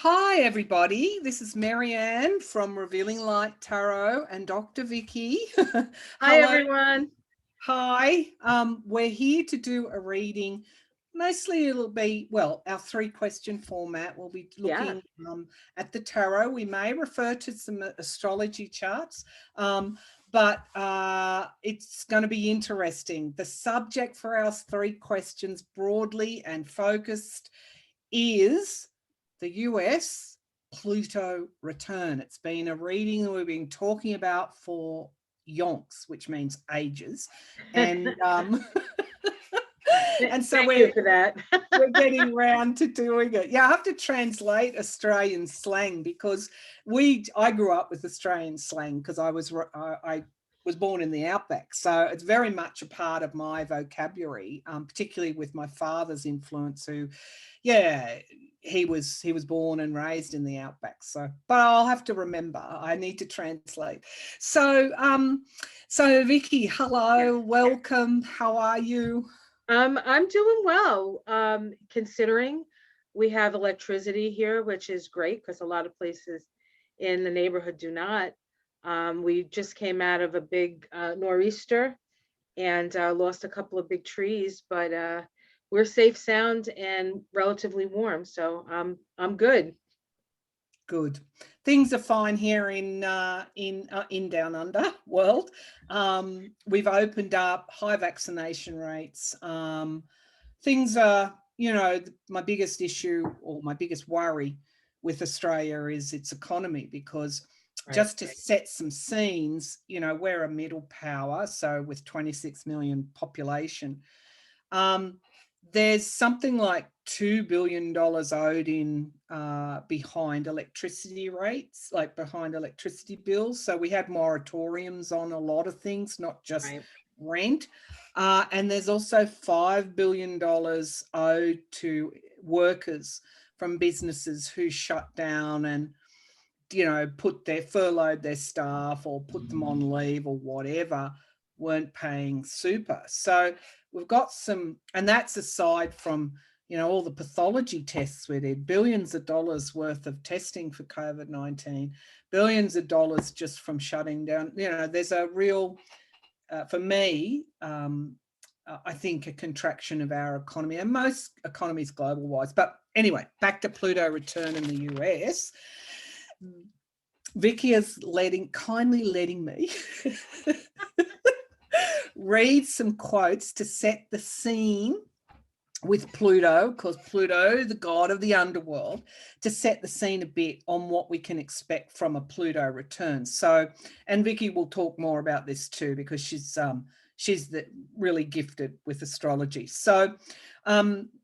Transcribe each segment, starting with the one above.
Hi, everybody. This is Maryann from Revealing Light Tarot and Dr. Vicky. Hi, Hello. everyone. Hi. We're here to do a reading. Mostly it'll be, well, our 3-question format. We'll be Yeah. looking at the tarot. We may refer to some astrology charts, but it's going to be interesting. The subject for our 3 questions, broadly and focused, is the US Pluto return. It's been a reading that we've been talking about for yonks, which means ages. And and so Thank you for that. we're getting around to doing it. Yeah, I have to translate Australian slang because I grew up with Australian slang because I was born in the outback, so it's very much a part of my vocabulary, particularly with my father's influence, who, yeah, he was born and raised in the outback. So, but I'll have to remember. I need to translate. So, so Vicky, hello, welcome. How are you? I'm doing well. Considering we have electricity here, which is great because a lot of places in the neighborhood do not. We just came out of a big nor'easter and lost a couple of big trees, but we're safe, sound, and relatively warm, so I'm good. Good. Things are fine here in Down Under world. We've opened up, high vaccination rates. Things are, my biggest issue or my biggest worry with Australia is its economy, because Right. just to set some scenes, we're a middle power, so with 26 million population. There's something like $2 billion owed in behind electricity rates, like behind electricity bills. So we had moratoriums on a lot of things, not just Right. rent. And there's also $5 billion owed to workers from businesses who shut down and, furloughed their staff or put them on leave or whatever, weren't paying super. So we've got some, and that's aside from, all the pathology tests we did, billions of dollars worth of testing for COVID-19, billions of dollars just from shutting down. There's a real, for me, I think a contraction of our economy, and most economies global wise. But anyway, back to Pluto return in the US. Vicky is kindly letting me read some quotes to set the scene with Pluto, because Pluto, the god of the underworld, to set the scene a bit on what we can expect from a Pluto return. So, and Vicky will talk more about this too, because she's really gifted with astrology. So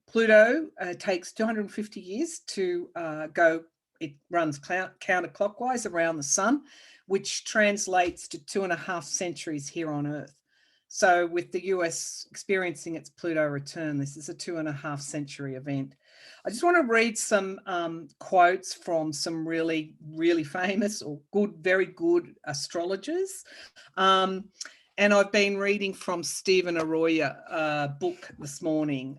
Pluto takes 250 years to go. It runs counterclockwise around the sun, which translates to 2.5 centuries here on Earth. So with the US experiencing its Pluto return, this is a 2.5 century event. I just want to read some quotes from some really, really famous or very good astrologers. And I've been reading from Stephen Arroyo book this morning.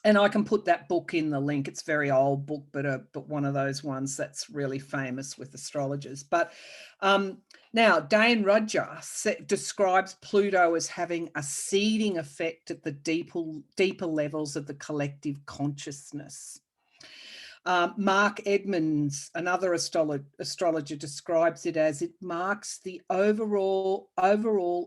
And I can put that book in the link. It's a very old book, but one of those ones that's really famous with astrologers. But now, Dane Rudger describes Pluto as having a seeding effect at the deeper levels of the collective consciousness. Mark Edmonds, another astrologer, describes it as it marks the overall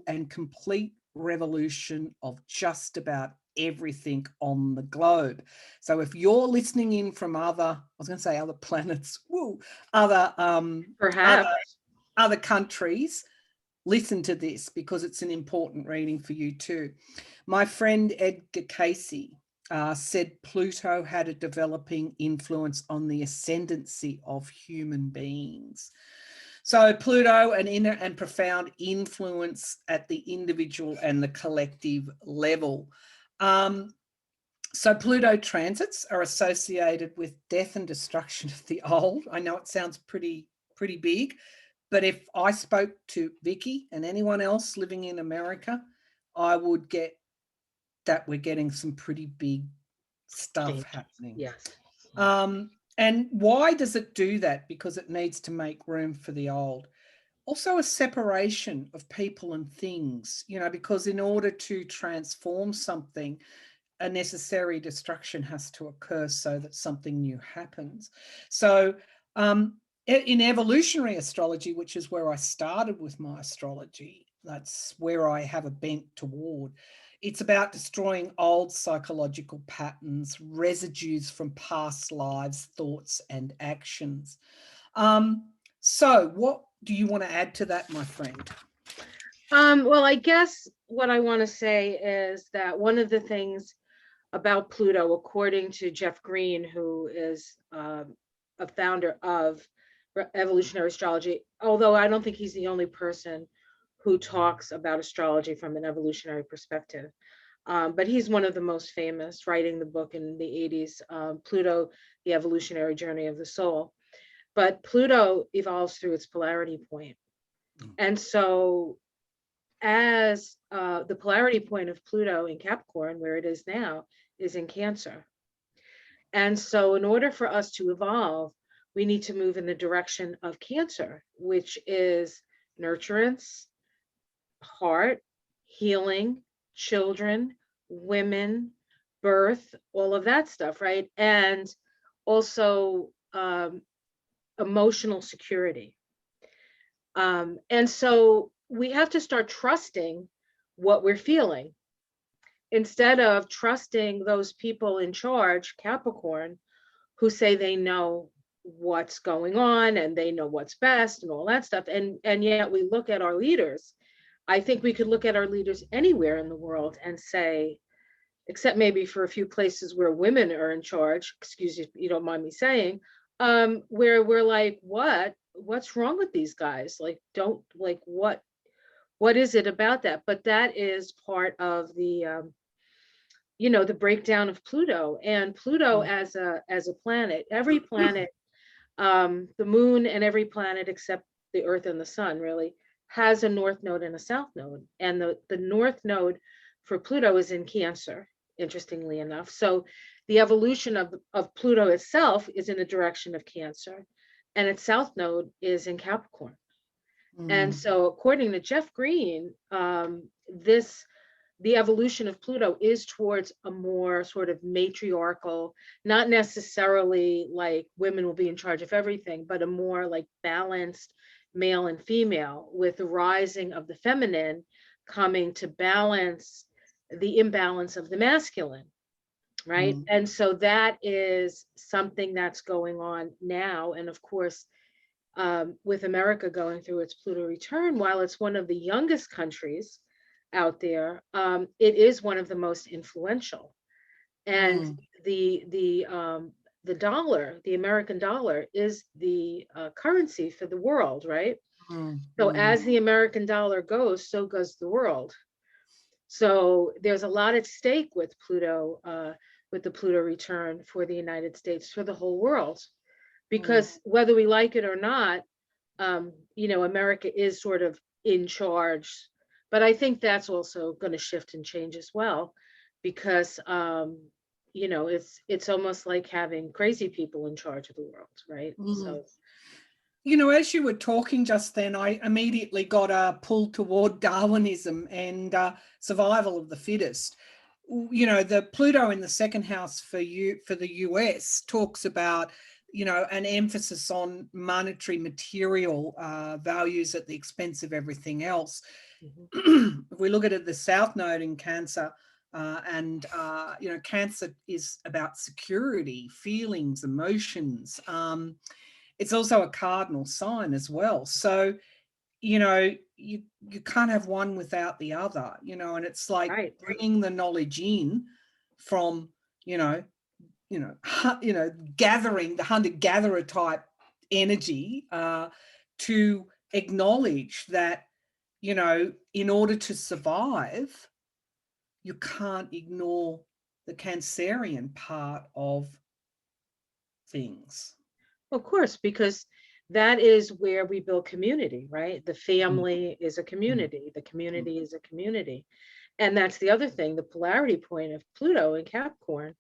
and complete revolution of just about everything on the globe. So if you're listening in from other planets, Perhaps. other countries, listen to this, because it's an important reading for you too. My friend Edgar Casey said Pluto had a developing influence on the ascendancy of human beings. So Pluto, an inner and profound influence at the individual and the collective level. So Pluto transits are associated with death and destruction of the old. I know it sounds pretty big, but if I spoke to Vicky and anyone else living in America, I would get that we're getting some pretty big stuff happening. Yes. And why does it do that? Because it needs to make room for the old. Also a separation of people and things, because in order to transform something, a necessary destruction has to occur so that something new happens. So in evolutionary astrology, which is where I started with my astrology, that's where I have a bent toward, it's about destroying old psychological patterns, residues from past lives, thoughts and actions. So what do you want to add to that, my friend? Well, I guess what I want to say is that one of the things about Pluto, according to Jeff Green, who is a founder of evolutionary astrology, although I don't think he's the only person who talks about astrology from an evolutionary perspective. But he's one of the most famous, writing the book in the 80s, Pluto, The Evolutionary Journey of the Soul. But Pluto evolves through its polarity point. And so as the polarity point of Pluto in Capricorn, where it is now, is in Cancer. And so in order for us to evolve, we need to move in the direction of Cancer, which is nurturance, heart, healing, children, women, birth, all of that stuff, right? And also emotional security. And so we have to start trusting what we're feeling instead of trusting those people in charge, Capricorn, who say they know what's going on and they know what's best and all that stuff. And yet we look at our leaders. I think we could look at our leaders anywhere in the world and say, except maybe for a few places where women are in charge, excuse me if you don't mind me saying, where we're like, what's wrong with these guys? Like, don't, like, what is it about that? But that is part of the the breakdown of Pluto. And Pluto as a planet, every planet, the moon and every planet except the Earth and the sun really has a north node and a south node. And the north node for Pluto is in Cancer, interestingly enough. So the evolution of Pluto itself is in the direction of Cancer, and its south node is in Capricorn. And so according to Jeff Green, the evolution of Pluto is towards a more sort of matriarchal, not necessarily like women will be in charge of everything, but a more like balanced male and female, with the rising of the feminine coming to balance the imbalance of the masculine, right? And so that is something that's going on now. And of course, with America going through its Pluto return, while it's one of the youngest countries out there, it is one of the most influential. And the dollar, the American dollar, is the currency for the world, right? So as the American dollar goes, so goes the world. So there's a lot at stake with Pluto, with the Pluto return for the United States, for the whole world, because whether we like it or not, America is sort of in charge. But I think that's also going to shift and change as well, because it's almost like having crazy people in charge of the world, right? So as you were talking just then, I immediately got a pull toward Darwinism and survival of the fittest. The Pluto in the second house for the US talks about an emphasis on monetary material values at the expense of everything else. If we look at it, the South Node in Cancer, Cancer is about security, feelings, emotions. It's also a cardinal sign as well. So, you can't have one without the other, and it's like bringing the knowledge in from, gathering the hunter-gatherer type energy to acknowledge that, in order to survive, you can't ignore the Cancerian part of things. of course, because that is where we build community, right? The family is a community. The community is a community. And that's the other thing. The polarity point of Pluto in Capricorn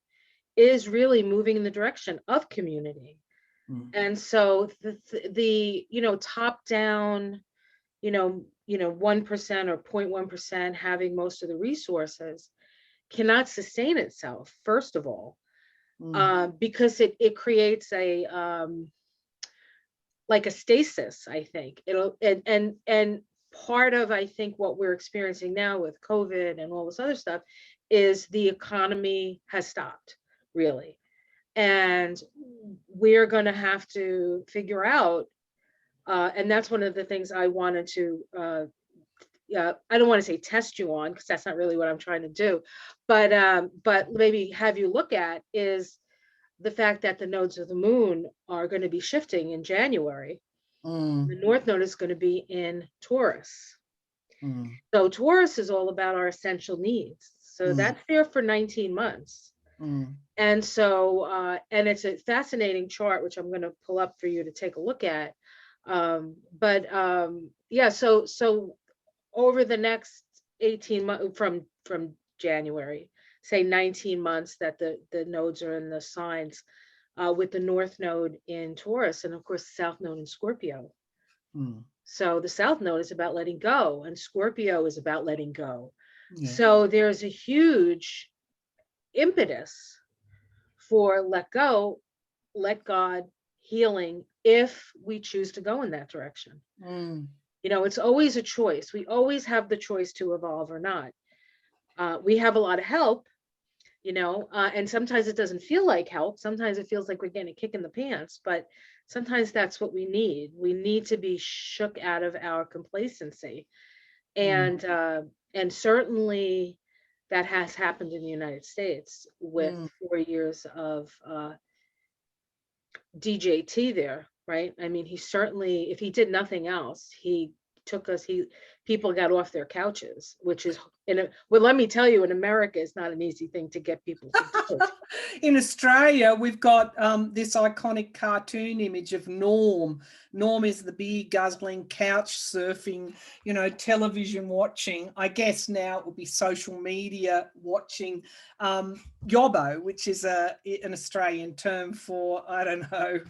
is really moving in the direction of community. Mm. And so the top down, 1% or 0.1% having most of the resources cannot sustain itself, first of all, because it creates a like a stasis. I think it'll and part of, I think, what we're experiencing now with COVID and all this other stuff is the economy has stopped, really. And we're going to have to figure out, and that's one of the things I wanted to, I don't want to say test you on, because that's not really what I'm trying to do, but maybe have you look at is the fact that the nodes of the moon are going to be shifting in January. The North Node is going to be in Taurus. So Taurus is all about our essential needs. So that's there for 19 months. And so, and it's a fascinating chart, which I'm going to pull up for you to take a look at. Yeah, so over the next 18 months from January, say 19 months that the nodes are in the signs, with the North Node in Taurus, and of course the South Node in Scorpio. So the South Node is about letting go, and Scorpio is about letting go. Yeah. So there's a huge impetus for let go, let God, healing, if we choose to go in that direction. It's always a choice. We always have the choice to evolve or not. We have a lot of help, and sometimes it doesn't feel like help. Sometimes it feels like we're getting a kick in the pants, but sometimes that's what we need. We need to be shook out of our complacency. And certainly that has happened in the United States with 4 years of DJT there, right? I mean, he certainly, if he did nothing else, he took us, people got off their couches, which is, well, let me tell you, in America, it's not an easy thing to get people to do. In Australia, we've got this iconic cartoon image of Norm. Norm is the beer guzzling, couch surfing, television watching. I guess now it would be social media watching. Yobbo, which is an Australian term for, I don't know,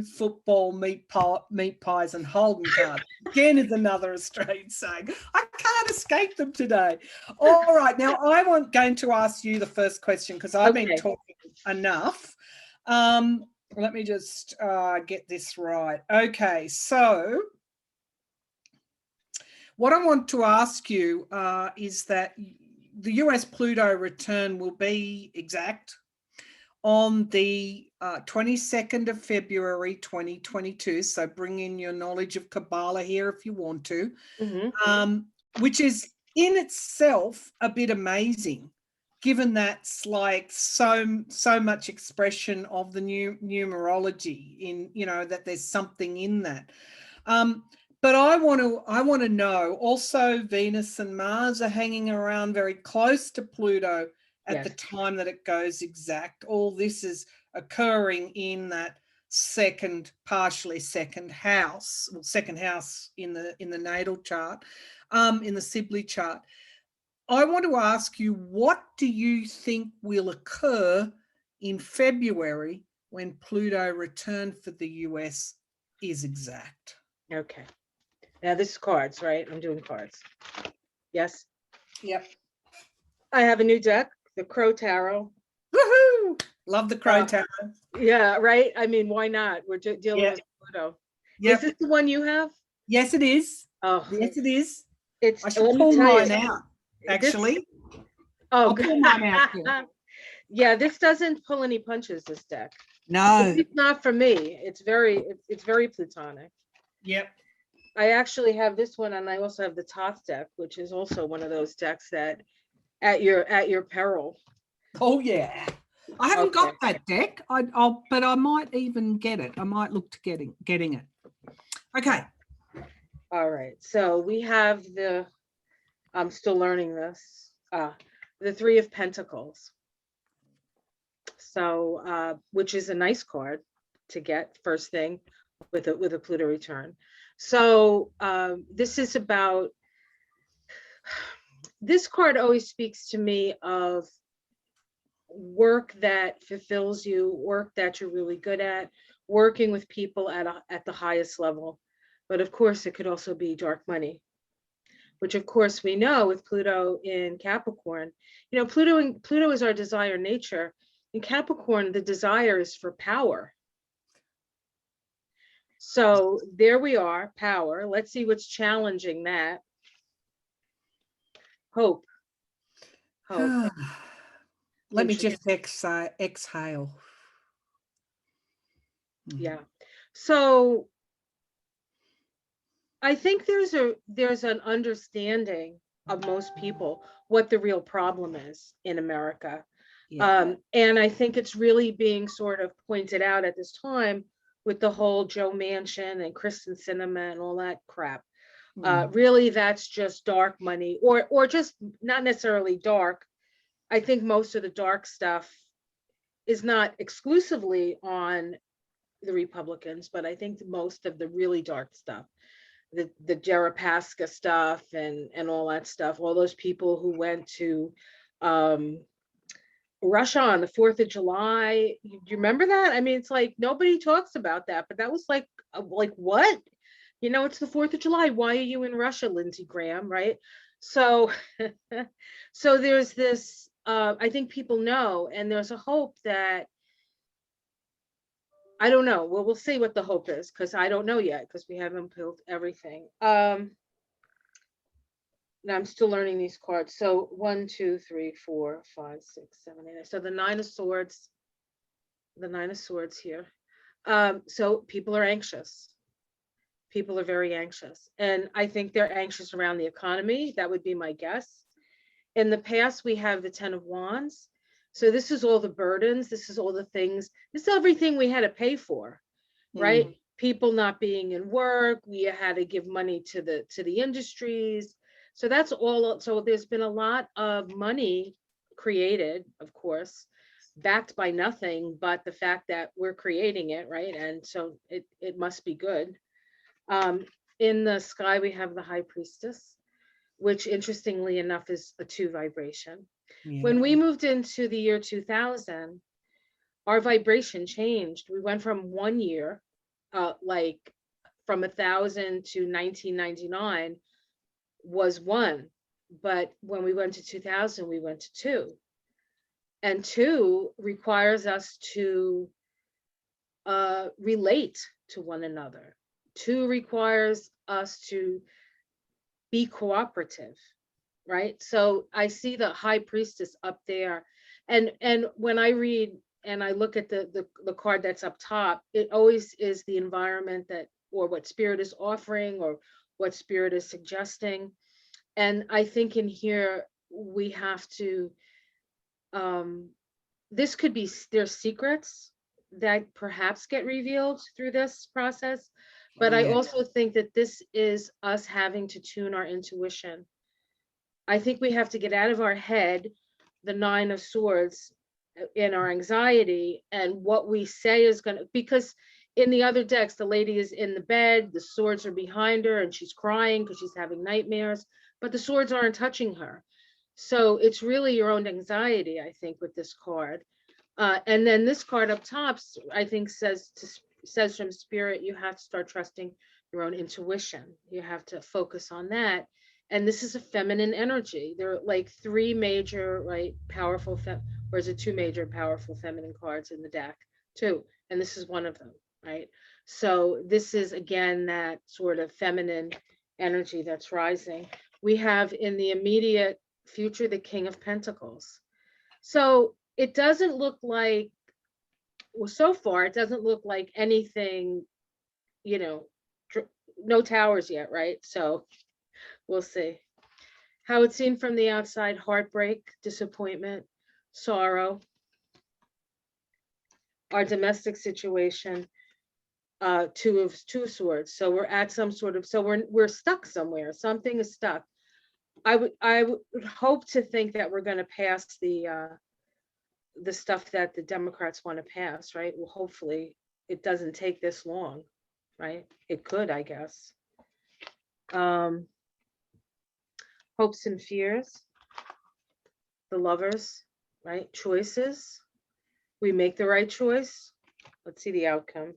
football, meat pies and Holden cards. Again, is another Australian saying. I can't escape them today. All right, now I'm going to ask you the first question because I've been talking enough. Let me just get this right. Okay, so what I want to ask you is that the US Pluto return will be exact on the 22nd of February 2022. So bring in your knowledge of Kabbalah here if you want to, which is in itself a bit amazing, given that's like so much expression of the numerology in, that there's something in that. But I want to know also, Venus and Mars are hanging around very close to Pluto at the time that it goes exact. All this is occurring in that partially second house in the natal chart, in the Sibley chart. I want to ask you, what do you think will occur in February when Pluto return for the US is exact? Okay. Now this is cards, right? I'm doing cards. Yes? Yep. I have a new deck, the Crow Tarot. Woohoo! Love the Crow Tarot. Yeah, right? I mean, why not? We're dealing with Pluto. Yep. Is this the one you have? Yes, it is. Oh, yes, it is. I should pull mine out, actually. I'll pull mine out here. Yeah, this doesn't pull any punches, this deck. No. It's not for me. It's very plutonic. Yep. I actually have this one, and I also have the Thoth deck, which is also one of those decks that at your peril. Oh yeah. I haven't got that deck. But I might even get it. I might look to getting it. Okay. All right. So we have I'm still learning this. The Three of Pentacles. So, which is a nice card to get first thing with a Pluto return. So this is about, this card always speaks to me of work that fulfills you, work that you're really good at, working with people at the highest level. But of course, it could also be dark money, which of course we know with Pluto in Capricorn. You know, Pluto is our desire nature. In Capricorn, the desire is for power. So there we are, power. Let's see what's challenging that. Hope. Hope. Let me just exhale. Yeah. So I think there's an understanding of most people what the real problem is in America. Yeah. And I think it's really being sort of pointed out at this time with the whole Joe Manchin and Kristen Sinema and all that crap. Really, that's just dark money, or just not necessarily dark. I think most of the dark stuff is not exclusively on the Republicans, but I think most of the really dark stuff, the Deripaska stuff and all that stuff, all those people who went to Russia on the 4th of July. You remember that? I mean, it's like nobody talks about that, but that was like what? You know, it's the 4th of July. Why are you in Russia, Lindsey Graham, right? So so there's this I think people know, and there's a hope that I don't know. Well, we'll see what the hope is, because I don't know yet, because we haven't built everything. And I'm still learning these cards. So 1, 2, 3, 4, 5, 6, 7, 8. So the Nine of Swords, here. So people are anxious. People are very anxious. And I think they're anxious around the economy. That would be my guess. In the past, we have the 10 of Wands. So this is all the burdens. This is all the things. This is everything we had to pay for, right? People not being in work. We had to give money to the industries. So that's all. So there's been a lot of money created, of course, backed by nothing but the fact that we're creating it, right? And so it must be good. In the sky, we have the High Priestess, which interestingly enough is a 2 vibration. Yeah. When we moved into the year 2000, our vibration changed. We went from 1 year, like from 1000 to 1999 was 1. But when we went to 2000, we went to 2. And 2 requires us to relate to one another. 2 requires us to be cooperative, right? So I see the High Priestess up there, and when I read and I look at the card that's up top, it always is the environment that, or what Spirit is offering, or what Spirit is suggesting. And I think in here we have to this could be, there's secrets that perhaps get revealed through this process, but I also think that this is us having to tune our intuition. I think we have to get out of our head the 9 of Swords in our anxiety and what we say is going to, because in the other decks, the lady is in the bed, the swords are behind her, and she's crying because she's having nightmares, but the swords aren't touching her. So it's really your own anxiety, I think, with this card. And then this card up top, I think says from Spirit, you have to start trusting your own intuition. You have to focus on that. And this is a feminine energy. There are like 3 major, right, powerful, or is it 2 major powerful feminine cards in the deck? 2, and this is one of them, right? So this is, again, that sort of feminine energy that's rising. We have in the immediate future the King of Pentacles. So it doesn't look like, well, so far it doesn't look like anything, you know, no towers yet, right? So we'll see. How it's seen from the outside: heartbreak, disappointment, sorrow, our domestic situation, 2 of Swords. So we're at some sort of, so we're stuck somewhere. Something is stuck. I would hope to think that we're going to pass the stuff that the Democrats want to pass, right? Well, hopefully it doesn't take this long, right? It could, I guess. Hopes and fears, the Lovers, right? Choices. We make the right choice. Let's see the outcome.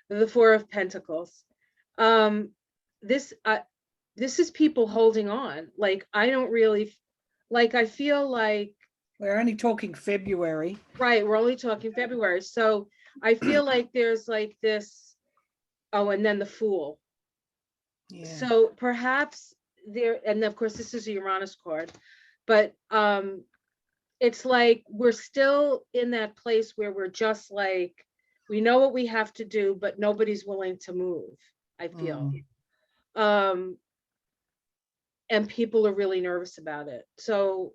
The Four of Pentacles. This is people holding on. Like, I don't really, like, I feel like, we're only talking February. right, we're only talking February. So I feel like there's like this, oh, and then the Fool. Yeah. So perhaps there, and of course this is a Uranus card, but it's like we're still in that place where we're just like, we know what we have to do, but nobody's willing to move, I feel. And people are really nervous about it. So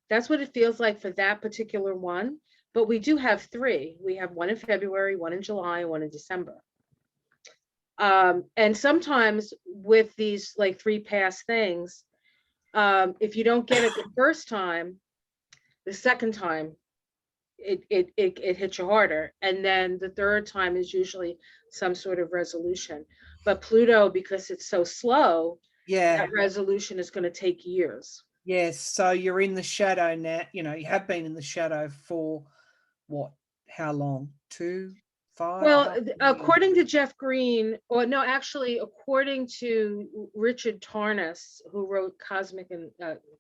that's what it feels like for that particular one. But we do have three. We have one in February, one in July, one in December. And sometimes with these like three past things, if you don't get it the first time, the second time it hits you harder, and then the third time is usually some sort of resolution. But Pluto, because it's so slow, that resolution is going to take years. Yes, so you're in the shadow now. You know, you have been in the shadow for what? How long? 2, 5? Well, according to Jeff Green, or no, actually, according to Richard Tarnas, who wrote Cosmic and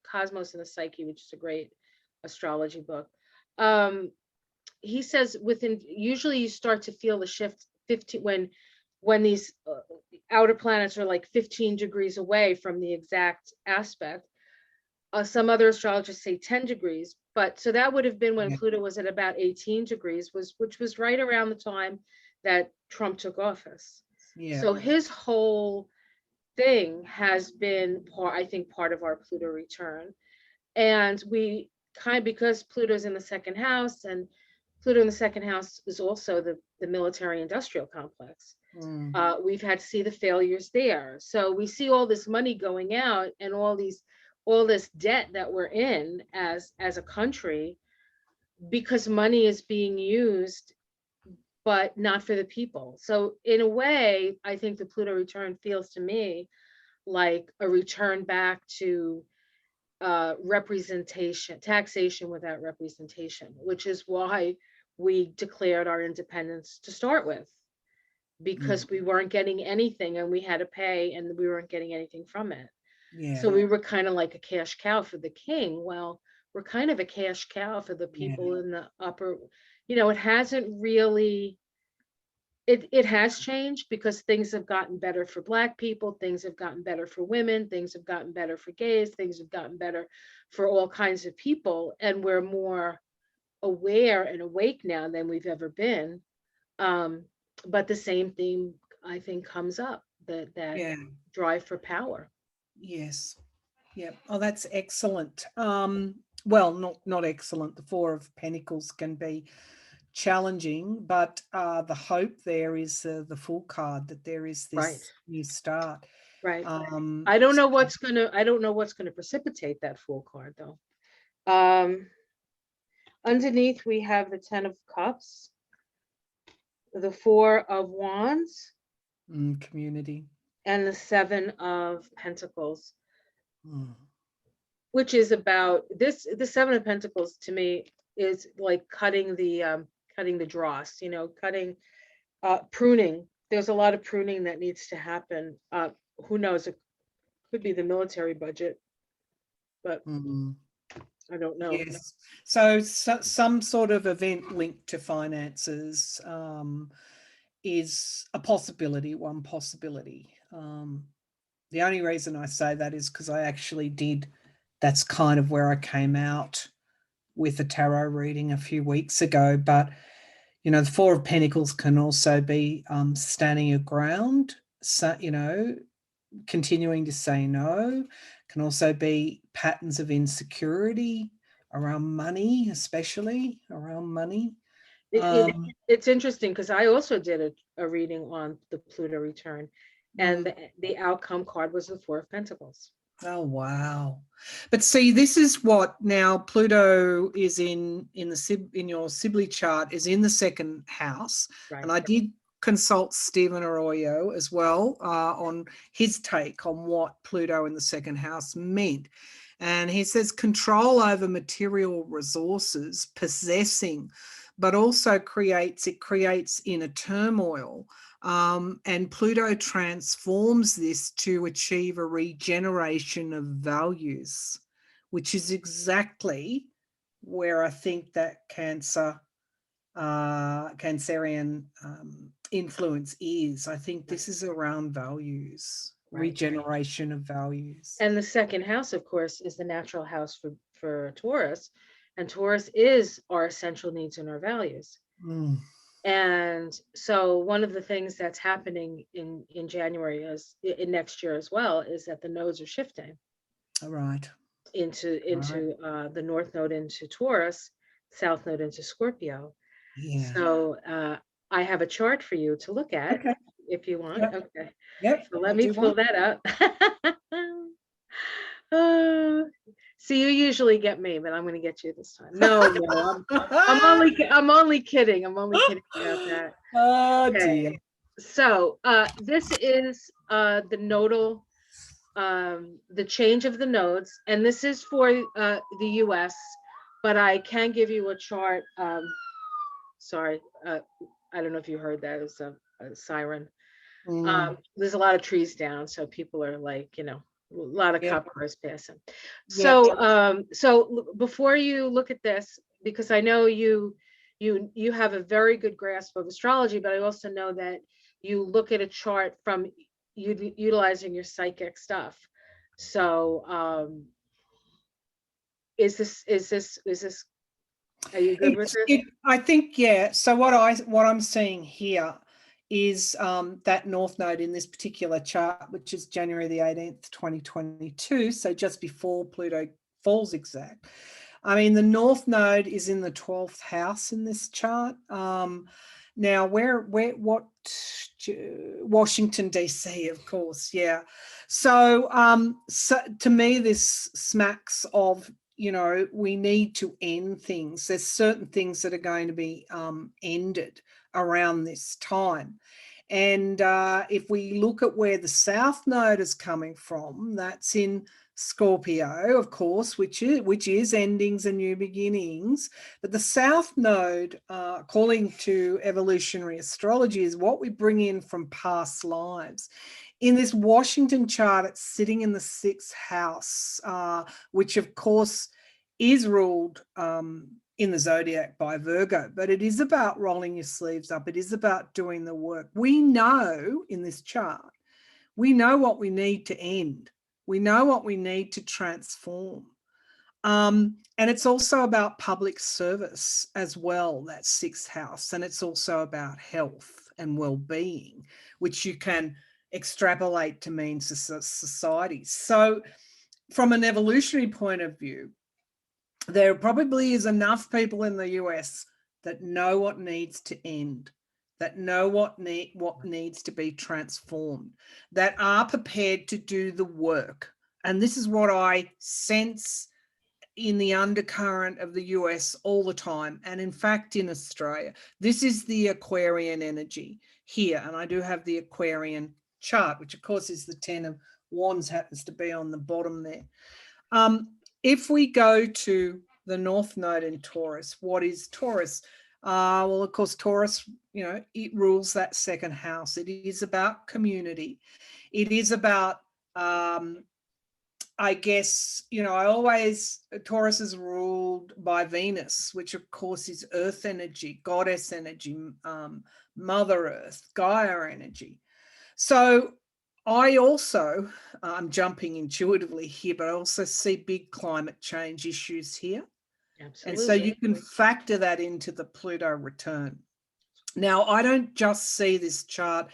Cosmos and the Psyche, which is a great astrology book, he says usually you start to feel the shift 15 when these outer planets are like 15 degrees away from the exact aspect. Some other astrologers say 10 degrees, but so that would have been when Pluto was at about 18 degrees, which was right around the time that Trump took office. So his whole thing has been I think part of our Pluto return. And we because Pluto's in the second house, and Pluto in the second house is also the military industrial complex. We've had to see the failures there. So we see all this money going out and all this debt that we're in as a country, because money is being used, but not for the people. So in a way, I think the Pluto return feels to me like a return back to representation, taxation without representation, which is why we declared our independence to start with, because we weren't getting anything and we had to pay, and we weren't getting anything from it. So we were kind of like a cash cow for the king. Well, we're kind of a cash cow for the people in the upper, it hasn't really, it has changed because things have gotten better for Black people, things have gotten better for women, things have gotten better for gays, things have gotten better for all kinds of people. And we're more aware and awake now than we've ever been. But the same theme, I think, comes up, that drive for power. Yes. Yeah. Oh, that's excellent. Well, not excellent. The Four of Pentacles can be challenging, but the hope there is the Fool card, that there is this new start. Right. I don't know what's gonna precipitate that Fool card, though. Underneath we have the 10 of Cups, the 4 of Wands, community, and the 7 of Pentacles, which is about this. The 7 of Pentacles to me is like cutting the dross, pruning. There's a lot of pruning that needs to happen. Who knows? It could be the military budget, but I don't know. Yes. So some sort of event linked to finances is a possibility, one possibility. The only reason I say that is because I actually that's kind of where I came out with a tarot reading a few weeks ago. But, the Four of Pentacles can also be standing your ground, so, continuing to say no. Can also be patterns of insecurity around money, especially around money. It's interesting because I also did a reading on the Pluto return, and the outcome card was the 4 of Pentacles. Oh, wow. But see, this is what now Pluto is in your Sibley chart, is in the second house. Right. And I did consult Stephen Arroyo as well on his take on what Pluto in the second house meant. And he says control over material resources, possessing, but also creates inner turmoil. And Pluto transforms this to achieve a regeneration of values, which is exactly where I think that Cancerian influence is. I think this is around values, regeneration of values. And the second house, of course, is the natural house for Taurus. And Taurus is our essential needs and our values. Mm. And so one of the things that's happening in January, as in next year as well, is that the nodes are shifting. All right. Into the north node into Taurus, south node into Scorpio. Yeah. So I have a chart for you to look at, okay. if you want. Yep. Okay. Yep. So let me pull that up. See, you usually get me, but I'm going to get you this time. No, I'm only kidding. I'm only kidding about that. Oh dear. So this is the nodal, the change of the nodes, and this is for the US, but I can give you a chart. Sorry, I don't know if you heard that. It's a siren. There's a lot of trees down, so people are like, a lot of cop cars passing. So so before you look at this, because I know you have a very good grasp of astrology, but I also know that you look at a chart from utilizing your psychic stuff. So is this are you good with this? I think, yeah. So what I'm seeing here is that north node in this particular chart, which is January the 18th, 2022. So just before Pluto falls exact. I mean, the north node is in the 12th house in this chart. Now, what Washington, D.C., of course. Yeah. So, so to me, this smacks of, we need to end things. There's certain things that are going to be ended around this time. And if we look at where the south node is coming from, that's in Scorpio, of course, which is endings and new beginnings. But the south node, according to evolutionary astrology, is what we bring in from past lives. In this Washington chart, it's sitting in the 6th house, which of course is ruled in the zodiac by Virgo, but it is about rolling your sleeves up. It is about doing the work. We know in this chart, we know what we need to end. We know what we need to transform. And it's also about public service as well, that 6th house. And it's also about health and well-being, which you can extrapolate to mean society. So from an evolutionary point of view, there probably is enough people in the US that know what needs to end, that know what needs to be transformed, that are prepared to do the work. And this is what I sense in the undercurrent of the US all the time. And in fact, in Australia, this is the Aquarian energy here. And I do have the Aquarian chart, which of course is the 10 of Wands, happens to be on the bottom there. If we go to the north node in Taurus, what is Taurus? Well, of course, Taurus, it rules that 2nd house. It is about community. It is about, I guess, Taurus is ruled by Venus, which of course is earth energy, goddess energy, Mother Earth, Gaia energy. So I also, I'm jumping intuitively here, but I also see big climate change issues here. Absolutely. And so you can factor that into the Pluto return. Now, I don't just see this chart,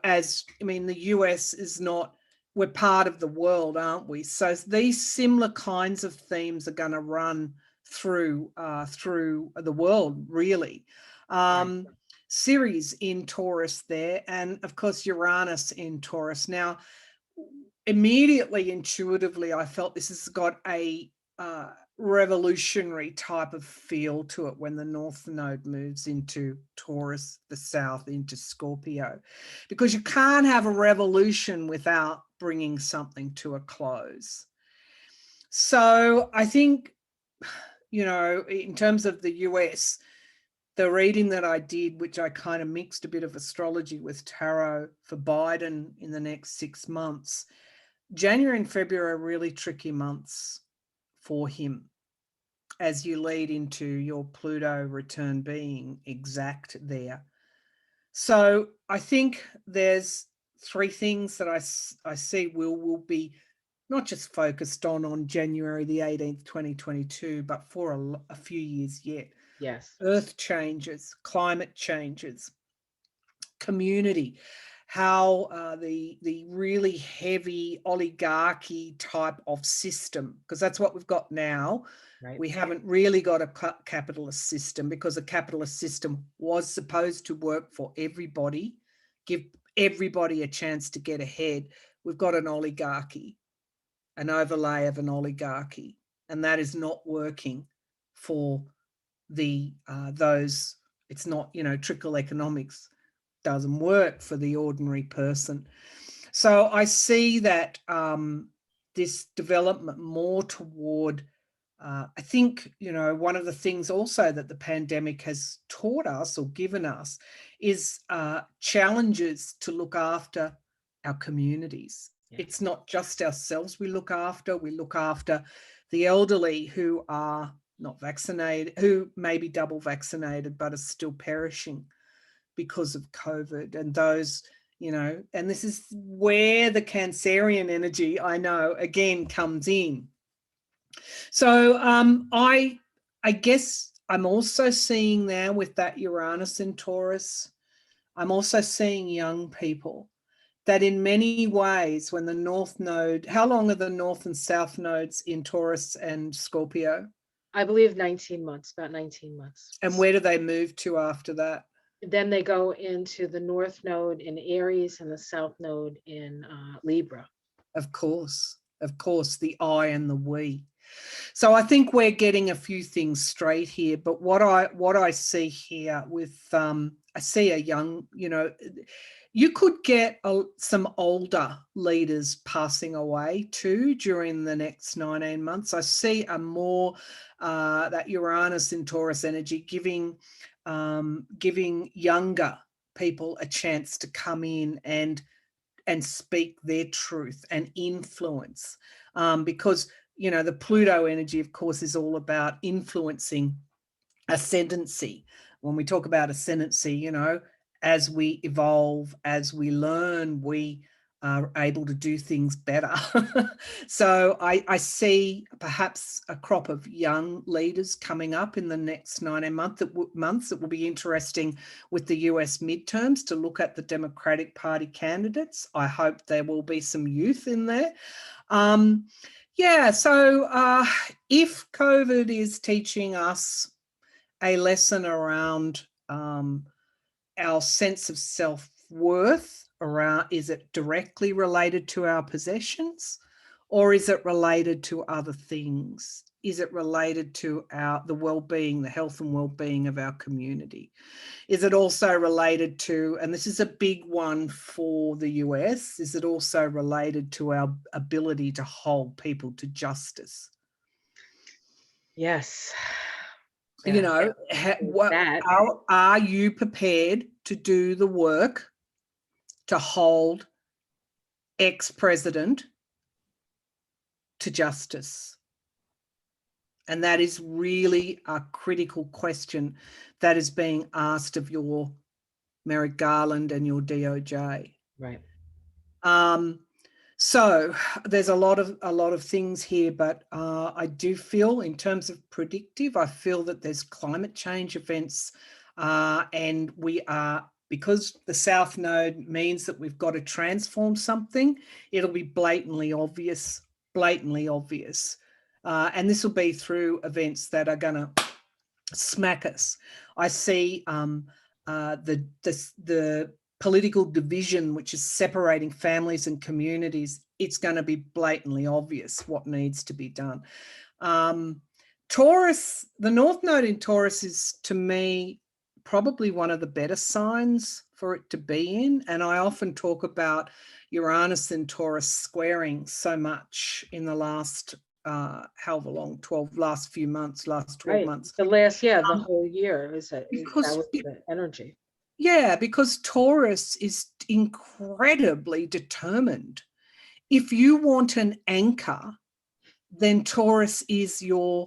as, the US is not, we're part of the world, aren't we? So these similar kinds of themes are going to run through the world, really. Right. Ceres in Taurus there, and of course Uranus in Taurus. Now, immediately, intuitively, I felt this has got a revolutionary type of feel to it when the north node moves into Taurus, the south into Scorpio, because you can't have a revolution without bringing something to a close. So I think, in terms of the US, the reading that I did, which I kind of mixed a bit of astrology with tarot for Biden in the next 6 months, January and February are really tricky months for him as you lead into your Pluto return being exact there. So I think there's 3 things that I see will be not just focused on January the 18th, 2022, but for a few years yet. Yes. Earth changes, climate changes, community, how the really heavy oligarchy type of system, because that's what we've got now. Right. We haven't really got a capitalist system, because a capitalist system was supposed to work for everybody, give everybody a chance to get ahead. We've got an oligarchy, an overlay of an oligarchy, and that is not working for the those. It's not, trickle economics doesn't work for the ordinary person. So I see that this development more toward, I think, one of the things also that the pandemic has taught us or given us is challenges to look after our communities. Yes. It's not just ourselves we look after the elderly who are not vaccinated, who may be double vaccinated but are still perishing because of COVID, and those, and this is where the Cancerian energy, I know, again comes in. So I guess I'm also seeing now with that Uranus in Taurus, I'm also seeing young people that in many ways, when the North Node, how long are the North and South nodes in Taurus and Scorpio? I believe 19 months, about 19 months. And where do they move to after that? Then they go into the North Node in Aries and the South Node in Libra. Of course, the I and the we. So I think we're getting a few things straight here. But what I see here with, I see a young, you could get some older leaders passing away too during the next 19 months. I see a more that Uranus in Taurus energy giving younger people a chance to come in and speak their truth and influence, because the Pluto energy, of course, is all about influencing ascendancy. When we talk about ascendancy, as we evolve, as we learn, we are able to do things better. So I see perhaps a crop of young leaders coming up in the next 19 months. It will be interesting with the US midterms to look at the Democratic Party candidates. I hope there will be some youth in there. So if COVID is teaching us a lesson around our sense of self-worth, around, is it directly related to our possessions, or is it related to other things? Is it related to the well-being, the health and well-being of our community? Is it also related to, and this is a big one for the US, is it also related to our ability to hold people to justice? Yes. Are you prepared to do the work to hold ex-president to justice? And that is really a critical question that is being asked of your Merrick Garland and your DOJ. Right. So there's a lot of things here, but I do feel, in terms of predictive, I feel that there's climate change events, and we are, because the South Node means that we've got to transform something, it'll be blatantly obvious, and this will be through events that are going to smack us. I see the political division, which is separating families and communities. It's going to be blatantly obvious what needs to be done. Taurus, the North Node in Taurus is, to me, probably one of the better signs for it to be in. And I often talk about Uranus and Taurus squaring so much in the last hell of a long 12 last few months, last 12 Right. months. The last, yeah, the whole year is that Because was the energy. yeah, because Taurus is incredibly determined. If you want an anchor, then Taurus is your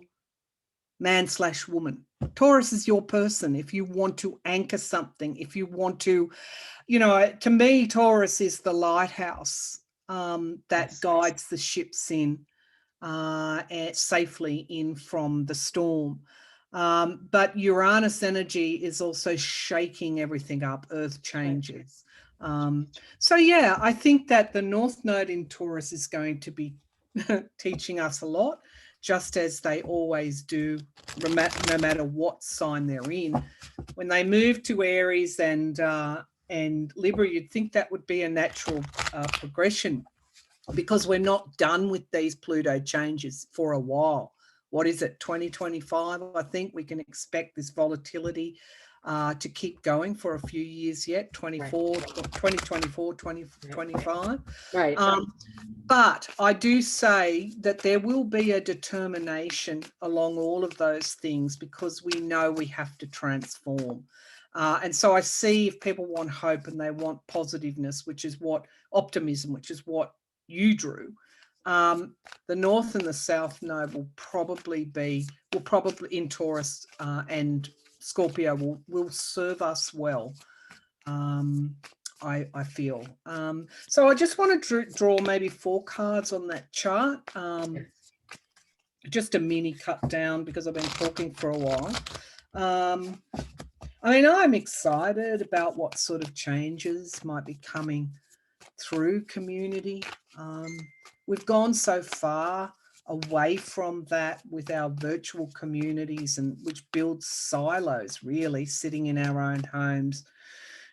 man/woman. Taurus is your person. If you want to anchor something, if you want to, to me, Taurus is the lighthouse that Yes. guides the ships in safely in from the storm. But Uranus energy is also shaking everything up, earth changes. So yeah, I think that the North Node in Taurus is going to be teaching us a lot, just as they always do, no matter what sign they're in. When they move to Aries and Libra, you'd think that would be a natural progression, because we're not done with these Pluto changes for a while. What is it, 2025? I think we can expect this volatility to keep going for a few years yet, 2024, 2025. Right. But I do say that there will be a determination along all of those things, because we know we have to transform. And so I see, if people want hope and they want positiveness, which is what optimism, which is what you drew, the North and the South Node will probably in Taurus and Scorpio will serve us well. I feel. So I just want to draw maybe 4 cards on that chart. Just a mini cut down, because I've been talking for a while. I mean, I'm excited about what sort of changes might be coming through community. We've gone so far away from that with our virtual communities, and which builds silos, really, sitting in our own homes,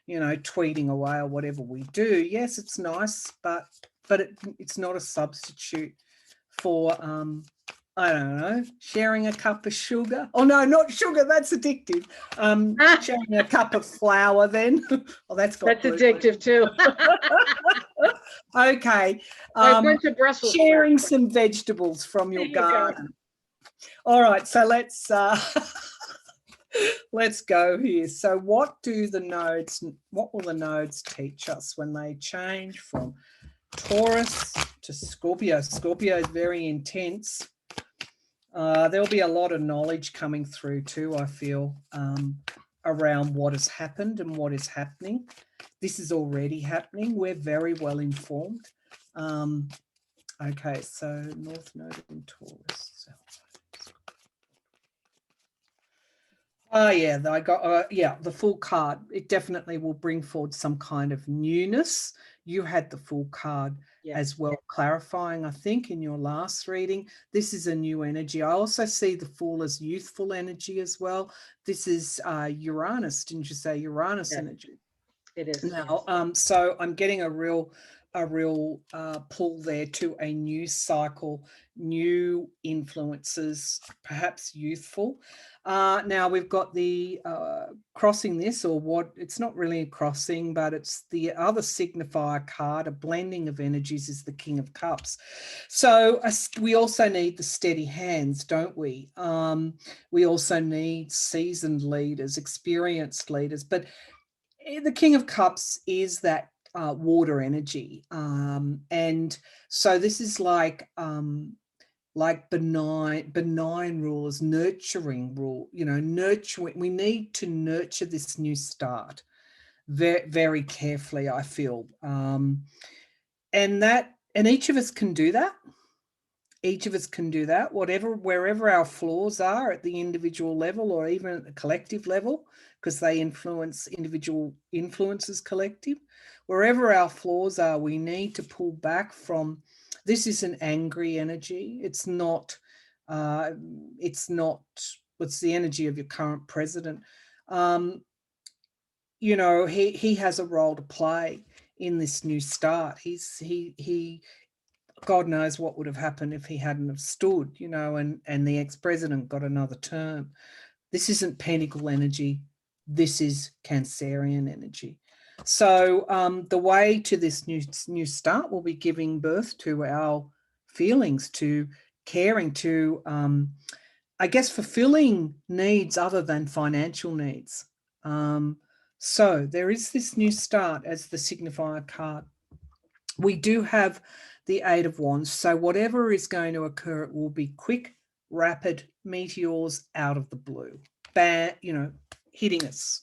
tweeting away or whatever we do. Yes, it's nice, but it's not a substitute for I don't know, sharing a cup of sugar. Oh no, not sugar, that's addictive. Sharing a cup of flour then. Oh, that's addictive too. Okay. Brussels sharing some vegetables from your garden. All right, so let's let's go here. So what will the nodes teach us when they change from Taurus to Scorpio? Scorpio is very intense. There'll be a lot of knowledge coming through too, I feel, around what has happened and what is happening. This is already happening. We're very well informed. Okay, so North Node in Taurus. Yeah, I got the full card. It definitely will bring forward some kind of newness. You had the full card as well, clarifying, I think, in your last reading. This is a new energy. I also see the Fool as youthful energy as well. This is Uranus. Didn't you say Uranus energy? It is. Now, so I'm getting a real pull there to a new cycle, new influences, perhaps youthful. Now we've got the crossing this, or what, it's not really a crossing, but it's the other signifier card, a blending of energies, is the King of Cups. So we also need the steady hands, don't we? We also need seasoned leaders, experienced leaders, but the King of Cups is that water energy, and so this is like benign rulers, nurturing rule. Nurturing. We need to nurture this new start very, very carefully, I feel, and each of us can do that. Each of us can do that, wherever our flaws are at the individual level, or even at the collective level, because they influence individual influences collective. Wherever our flaws are, we need to pull back from. This is an angry energy. It's not what's the energy of your current president. He has a role to play in this new start. He God knows what would have happened if he hadn't have stood, and the ex-president got another term. This isn't Pentacle energy. This is Cancerian energy. So the way to this new start will be giving birth to our feelings, to caring to, I guess, fulfilling needs other than financial needs. So there is this new start as the signifier card. We do have the Eight of Wands. So whatever is going to occur, it will be quick, rapid meteors out of the blue, bad, hitting us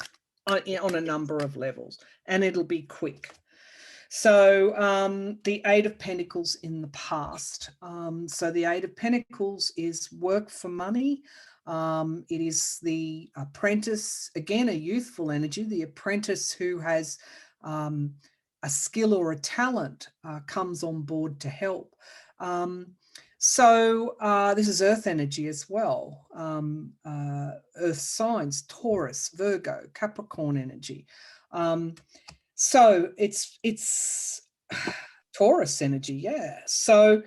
on a number of levels, and it'll be quick. So the Eight of Pentacles in the past. So the Eight of Pentacles is work for money. It is the apprentice, again, a youthful energy, the apprentice who has a skill or a talent comes on board to help. So this is earth energy as well. Earth signs, Taurus, Virgo, Capricorn energy. So it's Taurus energy, yeah. So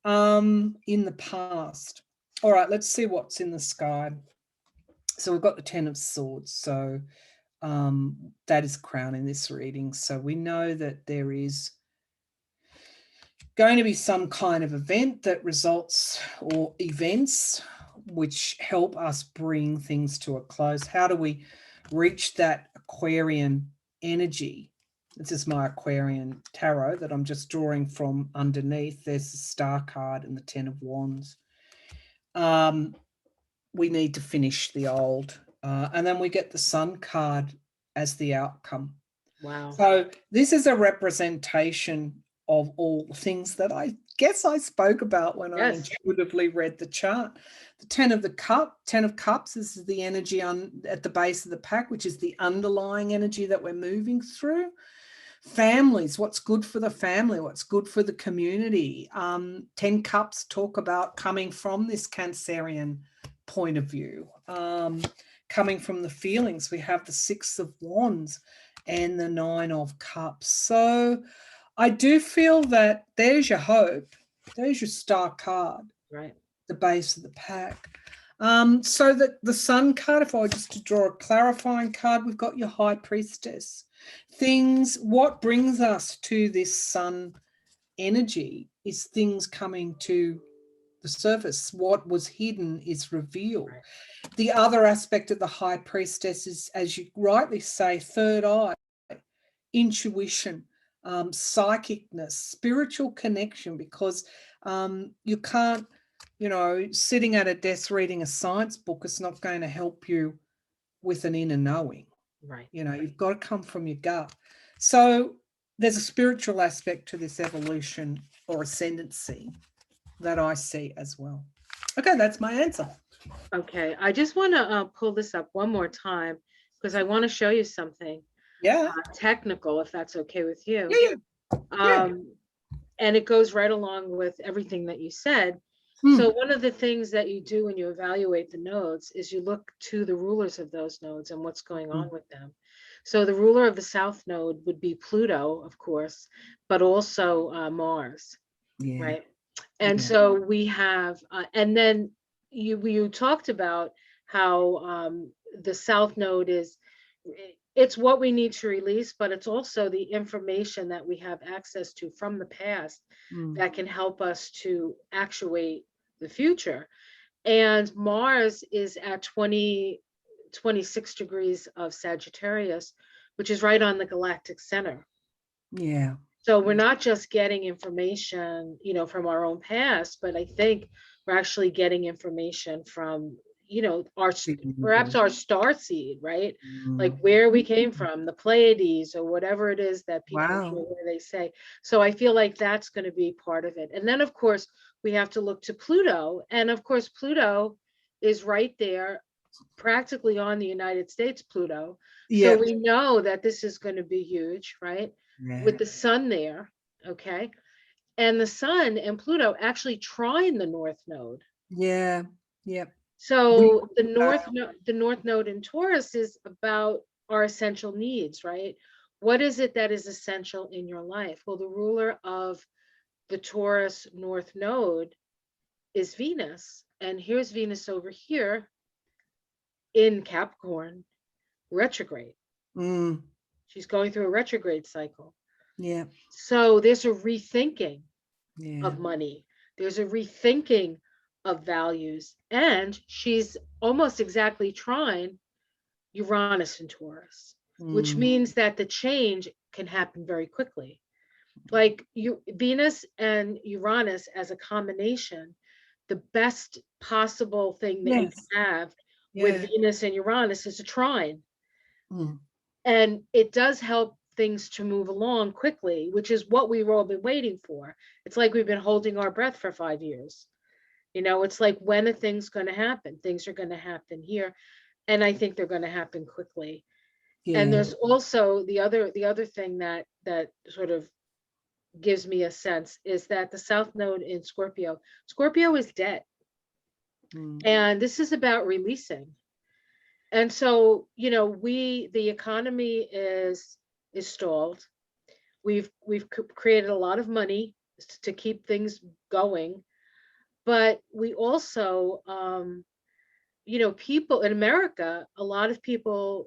in the past. All right, let's see what's in the sky. So we've got the Ten of Swords. So that is crown in this reading. So we know that there is going to be some kind of event that results, or events which help us bring things to a close. How do we reach that Aquarian energy? This is my Aquarian tarot that I'm just drawing from underneath. There's the Star card and the Ten of Wands. We need to finish the old. And then we get the Sun card as the outcome. Wow. So this is a representation of all the things that I guess I spoke about when I intuitively read the chart. The Ten of Cups is the energy at the base of the pack, which is the underlying energy that we're moving through. Families, what's good for the family, what's good for the community. 10 Cups talk about coming from this Cancerian point of view, coming from the feelings. We have the Six of Wands and the Nine of Cups. So I do feel that there's your hope. There's your Star card, right? The base of the pack. So that the Sun card, if I were just to draw a clarifying card, we've got your High Priestess. What brings us to this Sun energy is things coming to the surface. What was hidden is revealed. Right. The other aspect of the High Priestess is, as you rightly say, third eye, intuition, psychicness, spiritual connection, because you can't, sitting at a desk reading a science book is not going to help you with an inner knowing. Right. You've got to come from your gut. So there's a spiritual aspect to this evolution or ascendancy that I see as well. Okay, that's my answer. Okay, I just want to pull this up one more time because I want to show you something. Yeah. Technical, if that's okay with you. Yeah. And it goes right along with everything that you said. So one of the things that you do when you evaluate the nodes is you look to the rulers of those nodes and what's going on with them. So the ruler of the South node would be Pluto, of course, but also Mars, right? And so we have, and then you talked about how the South node it's what we need to release, but it's also the information that we have access to from the past that can help us to actuate the future. And Mars is at 26 degrees of Sagittarius, which is right on the galactic center. Yeah. So we're not just getting information, from our own past, but I think we're actually getting information from, perhaps our star seed, right? Like where we came from, the Pleiades or whatever it is that people hear where they say. So I feel like that's going to be part of it. And then, of course, we have to look to Pluto. And of course, Pluto is right there, practically on the United States, Pluto. So we know that this is going to be huge, right? With the sun there, okay? And the sun and Pluto actually trine the North Node. Yeah. So the North Node in Taurus is about our essential needs, right? What is it that is essential in your life? Well, the ruler of the Taurus North Node is Venus. And here's Venus over here in Capricorn, retrograde. She's going through a retrograde cycle. So there's a rethinking of money. There's a rethinking of values. And she's almost exactly trine Uranus and Taurus, which means that the change can happen very quickly. Like Venus and Uranus as a combination, the best possible thing that you Yes. can have with Yeah. Venus and Uranus is a trine. Mm. And it does help things to move along quickly, which is what we've all been waiting for. It's like we've been holding our breath for 5 years. You know, it's like, when are things going to happen? Things are going to happen here. And I think they're going to happen quickly. And Yeah. there's also the other thing that sort of gives me a sense is that the South Node in Scorpio is debt. Mm. And this is about releasing. And so, you know, the economy is stalled. We've created a lot of money to keep things going, but we also, you know, people in America, a lot of people.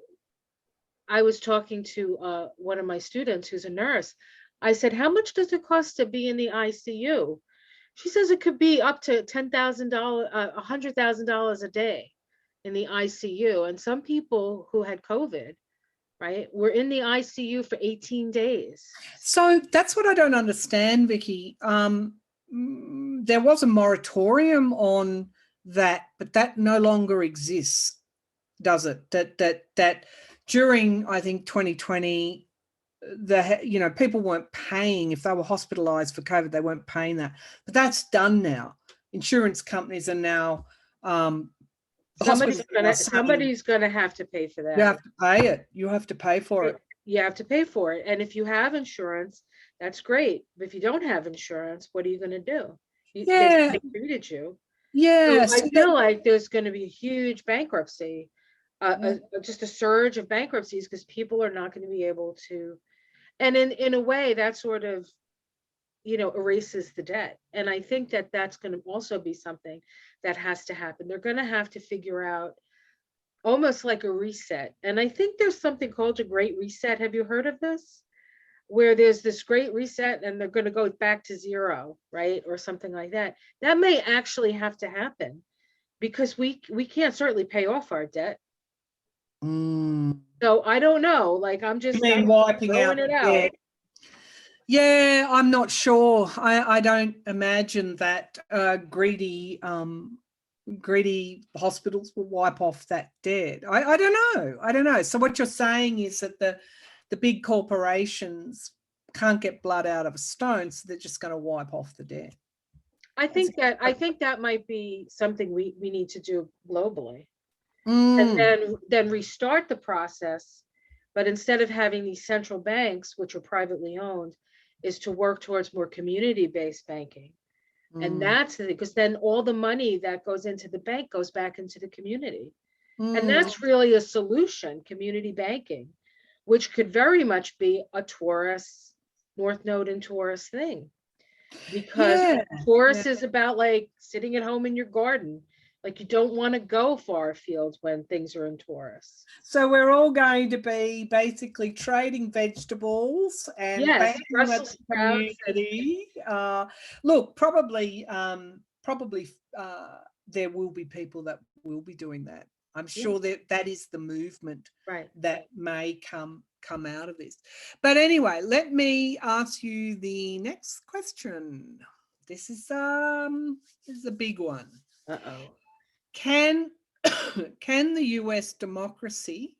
I was talking to one of my students who's a nurse. I said, "How much does it cost to be in the ICU?" She says it could be up to $10,000, $100,000 a day in the ICU. And some people who had COVID, right, were in the ICU for 18 days. So that's what I don't understand, Vicky. There was a moratorium on that, but that no longer exists, does it? That during, I think, 2020, you know, people weren't paying if they were hospitalized for COVID, they weren't paying that. But that's done now. Insurance companies are now Somebody's gonna have to pay for that. You have to pay it. You have to pay for it. You have to pay for it. And if you have insurance, that's great. But if you don't have insurance, what are you going to do? They treated you. Yeah. So I feel like there's going to be a huge bankruptcy, just a surge of bankruptcies, because people are not going to be able to. And in a way, that sort of, you know, erases the debt. And I think that that's going to also be something that has to happen. They're going to have to figure out almost like a reset. And I think there's something called a great reset. Have you heard of this? Where there's this great reset and they're going to go back to zero, right? Or something like that. That may actually have to happen, because we can't certainly pay off our debt. So I don't know. Like, I'm wiping out it out. Yeah, I'm not sure. I don't imagine that greedy hospitals will wipe off that debt. I don't know. So what you're saying is that the big corporations can't get blood out of a stone, so they're just going to wipe off the debt. I think that might be something we need to do globally. And then restart the process. But instead of having these central banks, which are privately owned, is to work towards more community-based banking. And that's because then all the money that goes into the bank goes back into the community. And that's really a solution, community banking, which could very much be a Taurus, North Node and Taurus thing. Because Taurus is about like sitting at home in your garden. Like, you don't want to go far afield when things are in Taurus. So we're all going to be basically trading vegetables and banking with the community. Look, probably there will be people that will be doing that. I'm sure that is the movement that may come out of this. But anyway, let me ask you the next question. This is a big one. Can the US democracy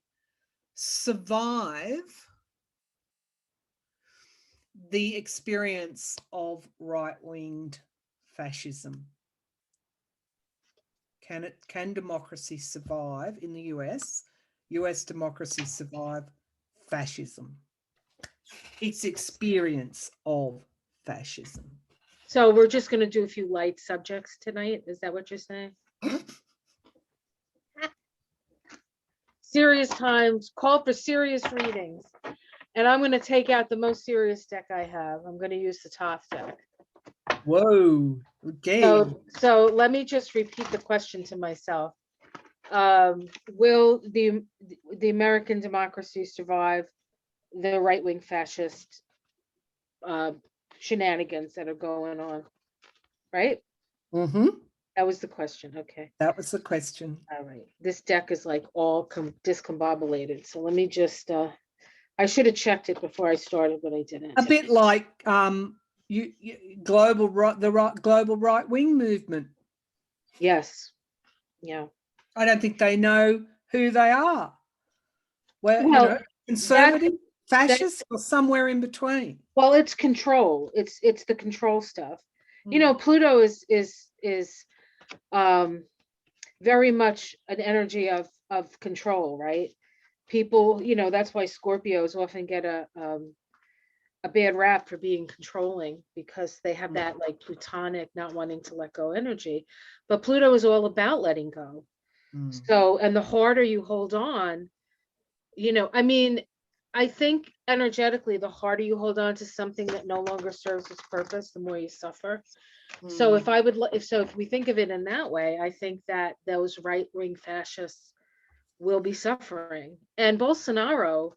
survive the experience of right-winged fascism? Can democracy survive in the US democracy survive fascism? Its experience of fascism. So we're just going to do a few light subjects tonight. Is that what you're saying? Serious times call for serious readings. And I'm going to take out the most serious deck I have. I'm going to use the top deck. Whoa. Okay. So let me just repeat the question to myself. Will the American democracy survive the right-wing fascist shenanigans that are going on? Right? That was the question. Okay. That was the question. All right. This deck is like all discombobulated. So let me just, I should have checked it before I started, but I didn't. A bit like global right wing movement. Yes. Yeah. I don't think they know who they are. Well, conservative, fascist, or somewhere in between. Well, it's control. It's the control stuff. Pluto is very much an energy of control, right? People, that's why Scorpios often get a bad rap for being controlling, because they have that like plutonic not wanting to let go energy. But Pluto is all about letting go. So, and the harder you hold on, I think energetically, the harder you hold on to something that no longer serves its purpose, the more you suffer. So if we think of it in that way, I think that those right-wing fascists will be suffering. And Bolsonaro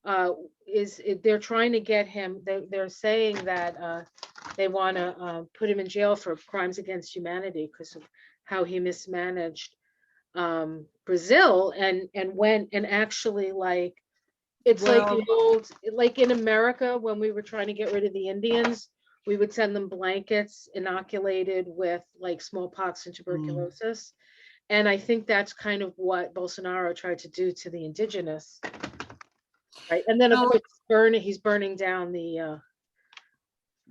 they're trying to get him, they're saying that they want to put him in jail for crimes against humanity because of how he mismanaged Brazil and went and actually it's like the old, like in America, when we were trying to get rid of the Indians, we would send them blankets inoculated with like smallpox and tuberculosis. And I think that's kind of what Bolsonaro tried to do to the indigenous. Right. And then of course he's burning down the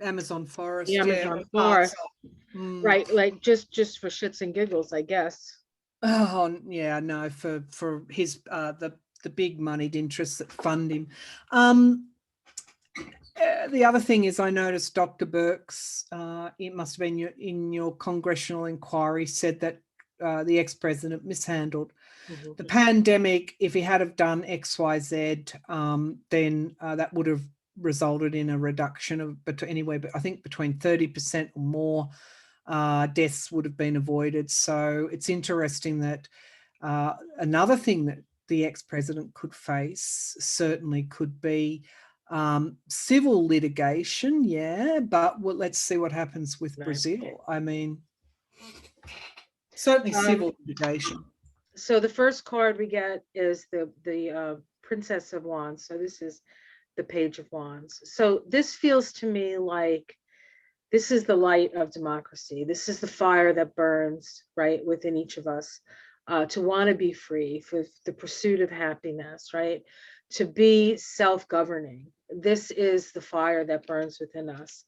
Amazon forest. The Amazon forest. Right. Like just for shits and giggles, I guess. Oh yeah, no, for his the big moneyed interests that fund him. The other thing is, I noticed Dr. Birx, it must have been in your congressional inquiry, said that the ex-president mishandled the pandemic. If he had have done X, Y, Z, then that would have resulted in a reduction of anywhere, but I think between 30% or more deaths would have been avoided. So it's interesting that another thing that the ex-president could face certainly could be civil litigation, but let's see what happens with Brazil. I mean, certainly civil litigation. So the first card we get is the Princess of Wands. So this is the Page of Wands. So this feels to me like this is the light of democracy. This is the fire that burns right within each of us, to want to be free, for the pursuit of happiness, right? To be self-governing. This is the fire that burns within us.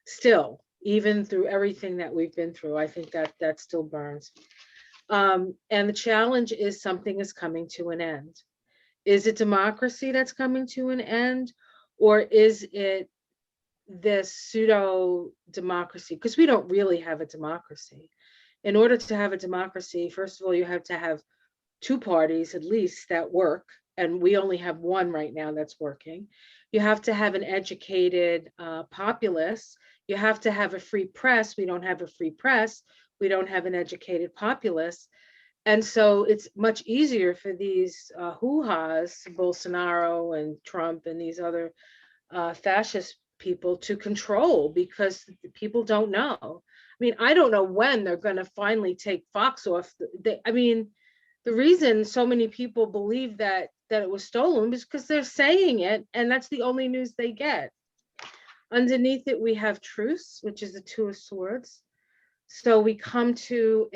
Still, even through everything that we've been through, I think that still burns. And the challenge is something is coming to an end. Is it democracy that's coming to an end? Or is it this pseudo democracy? Because we don't really have a democracy. In order to have a democracy, first of all, you have to have two parties at least that work. And we only have one right now that's working. You have to have an educated populace. You have to have a free press. We don't have a free press. We don't have an educated populace. And so it's much easier for these hoo-has, Bolsonaro and Trump and these other fascist people to control, because people don't know. I mean, I don't know when they're going to finally take Fox off. I mean, the reason so many people believe that it was stolen is because they're saying it, and that's the only news they get. Underneath it, we have truce, which is the Two of Swords. So we come to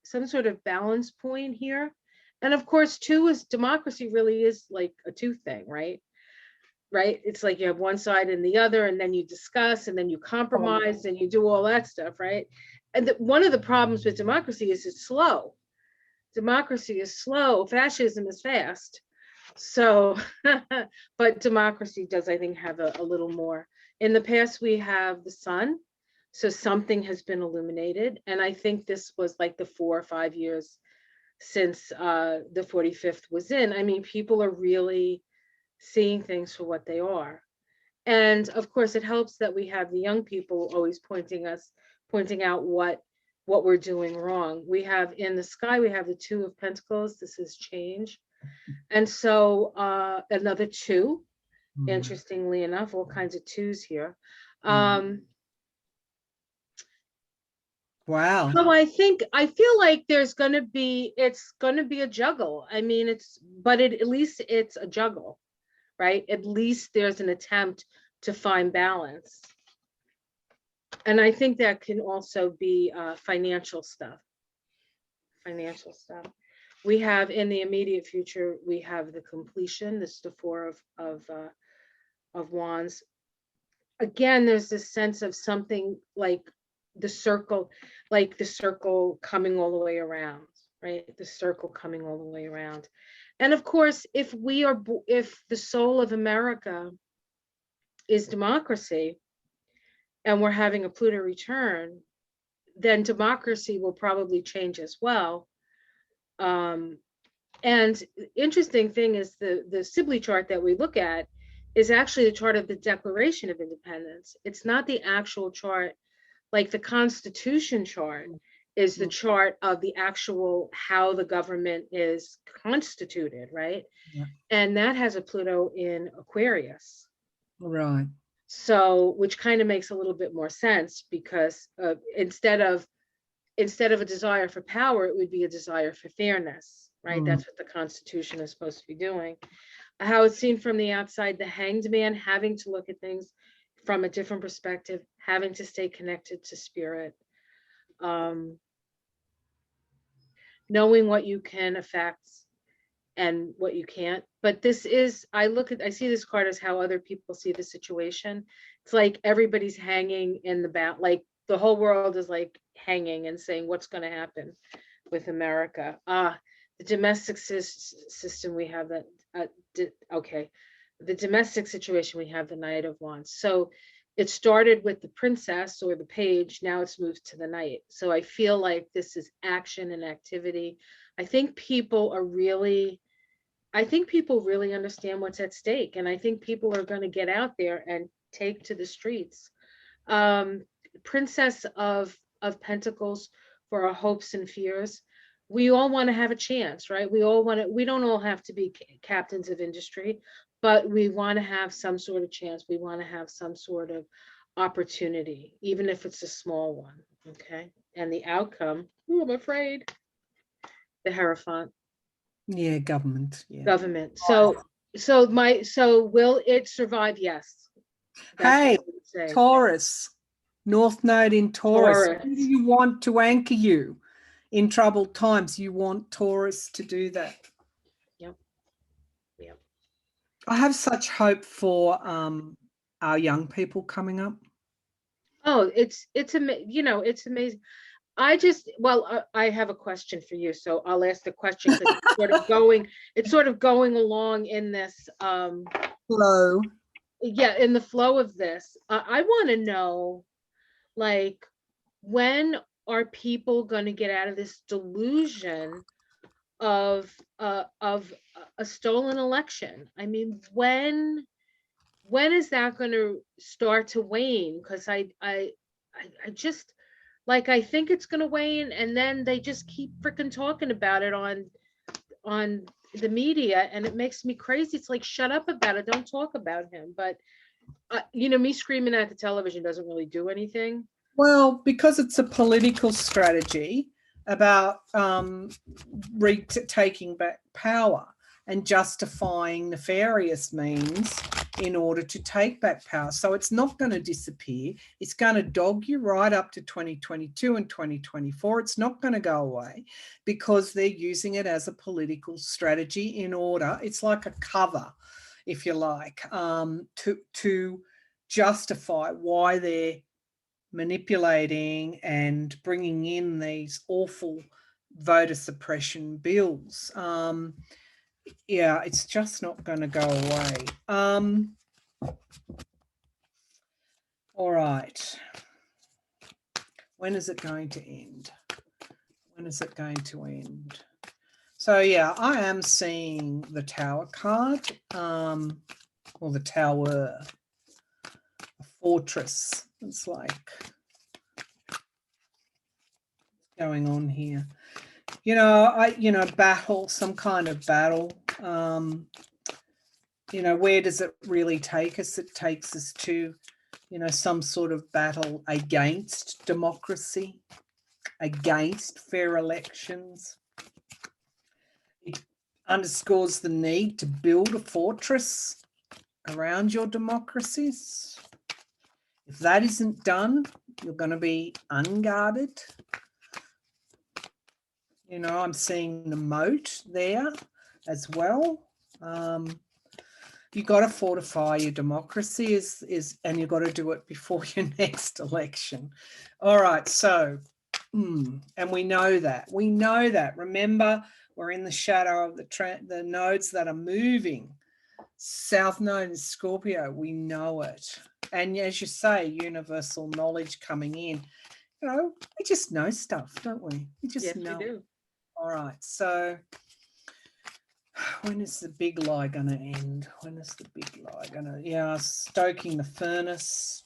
some sort of balance point here. And of course, democracy really is like a two thing, right? Right? It's like you have one side and the other, and then you discuss, and then you compromise, and you do all that stuff, right? And one of the problems with democracy is it's slow. Democracy is slow. Fascism is fast. So, but democracy does, I think, have a little more. In the past, we have the sun. So something has been illuminated. And I think this was like the 4 or 5 years since the 45th was in. I mean, people are really seeing things for what they are. And of course, it helps that we have the young people always pointing out what we're doing wrong. We have in the sky, we have the Two of Pentacles. This is change. And so another two, interestingly enough, all kinds of twos here. Wow. So I feel like it's going to be a juggle. I mean, but at least it's a juggle, right? At least there's an attempt to find balance. And I think that can also be financial stuff. We have in the immediate future, we have the completion. This is the Four of Wands. Again, there's this sense of something like the circle coming all the way around, right? The circle coming all the way around. And of course, if the soul of America is democracy, and we're having a Pluto return, then democracy will probably change as well. And interesting thing is the Sibley chart that we look at is actually the chart of the Declaration of Independence. It's not the actual chart, like the Constitution chart is the chart of the actual how the government is constituted, right? Yeah. And that has a Pluto in Aquarius. Right. So, which kind of makes a little bit more sense, because instead of a desire for power, it would be a desire for fairness, right? That's what the Constitution is supposed to be doing. How it's seen from the outside, the Hanged Man having to look at things from a different perspective, having to stay connected to spirit, knowing what you can affect and what you can't. But this is, I see this card as how other people see the situation. It's like everybody's hanging in the like the whole world is like hanging and saying, what's going to happen with America? The domestic system, we have that. Okay. The domestic situation, we have the Knight of Wands. So it started with the princess or the page. Now it's moved to the knight. So I feel like this is action and activity. I think people really understand what's at stake. And I think people are going to get out there and take to the streets. Princess of Pentacles for our hopes and fears. We all want to have a chance, right? We don't all have to be captains of industry, but we want to have some sort of chance. We want to have some sort of opportunity, even if it's a small one. Okay. And the outcome, I'm afraid, the Hierophant. Yeah, government. Yeah. Government. So will it survive? Yes. Hey, Taurus, North Node in Taurus. Who do you want to anchor you in troubled times? You want Taurus to do that. Yep. I have such hope for our young people coming up. Oh, it's amazing. I have a question for you, so I'll ask the question because it's sort of going along in this flow. Yeah, in the flow of this. I want to know, like, when are people going to get out of this delusion of a stolen election? I mean, when is that going to start to wane? Because I just, like, I think it's going to wane, and then they just keep freaking talking about it on the media, and it makes me crazy. It's like, shut up about it, don't talk about him. But me screaming at the television doesn't really do anything. Well, because it's a political strategy about taking back power and justifying nefarious means in order to take back power. So it's not going to disappear. It's going to dog you right up to 2022 and 2024. It's not going to go away because they're using it as a political strategy in order. It's like a cover, if you like, to justify why they're manipulating and bringing in these awful voter suppression bills. Yeah, it's just not going to go away. All right. When is it going to end? When is it going to end? So, yeah, I am seeing the Tower card, or the Tower, a fortress. It's like going on here. Battle, some kind of battle. Where does it really take us? It takes us to, some sort of battle against democracy. against fair elections. It underscores the need to build a fortress around your democracies. If that isn't done, you're going to be unguarded. You know, I'm seeing the moat there as well. You got to fortify your democracy and you've got to do it before your next election. All right, so, and we know that. Remember, we're in the shadow of the nodes that are moving. South node is Scorpio. We know it. And as you say, universal knowledge coming in. You know, we just know stuff, don't we? We just know. We do. All right, so when is the big lie going to end? Yeah, stoking the furnace.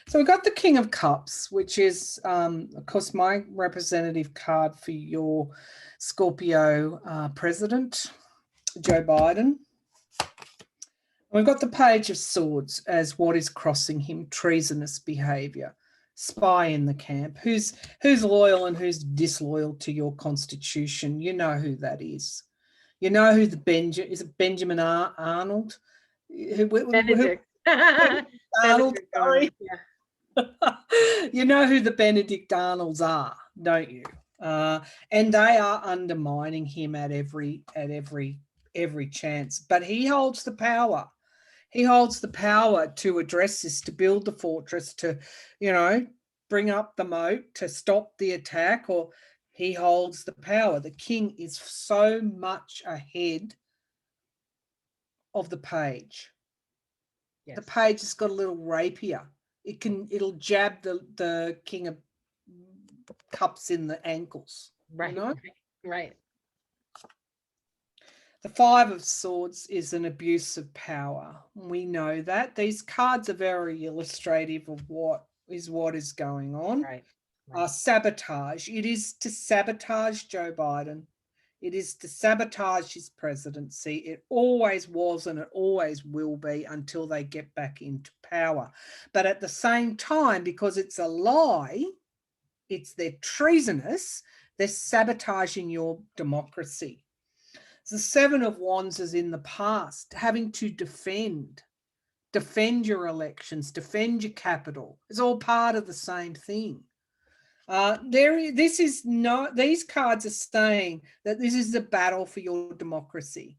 So we've got the King of Cups, which is, of course, my representative card for your Scorpio president, Joe Biden. We've got the Page of Swords as what is crossing him, treasonous behaviour, spy in the camp. Who's loyal and who's disloyal to your constitution? You know who that is. You know who is it Benjamin Arnold? Benedict. Arnold, sorry. Yeah. You know who the Benedict Arnolds are, don't you? And they are undermining him at every chance. But he holds the power. He holds the power to address this, to build the fortress, to, you know, bring up the moat, to stop the attack, or he holds the power. The king is so much ahead of the page. Yes. The page has got a little rapier. It'll jab the King of Cups in the ankles. Right. You know? Right. The Five of Swords is an abuse of power. We know that. These cards are very illustrative of what is going on. Right. Sabotage. It is to sabotage Joe Biden. It is to sabotage his presidency. It always was and it always will be until they get back into power. But at the same time, because it's a lie, they're treasonous, they're sabotaging your democracy. The Seven of Wands is in the past, having to defend your elections, defend your capital. It's all part of the same thing. These cards are saying that this is a battle for your democracy.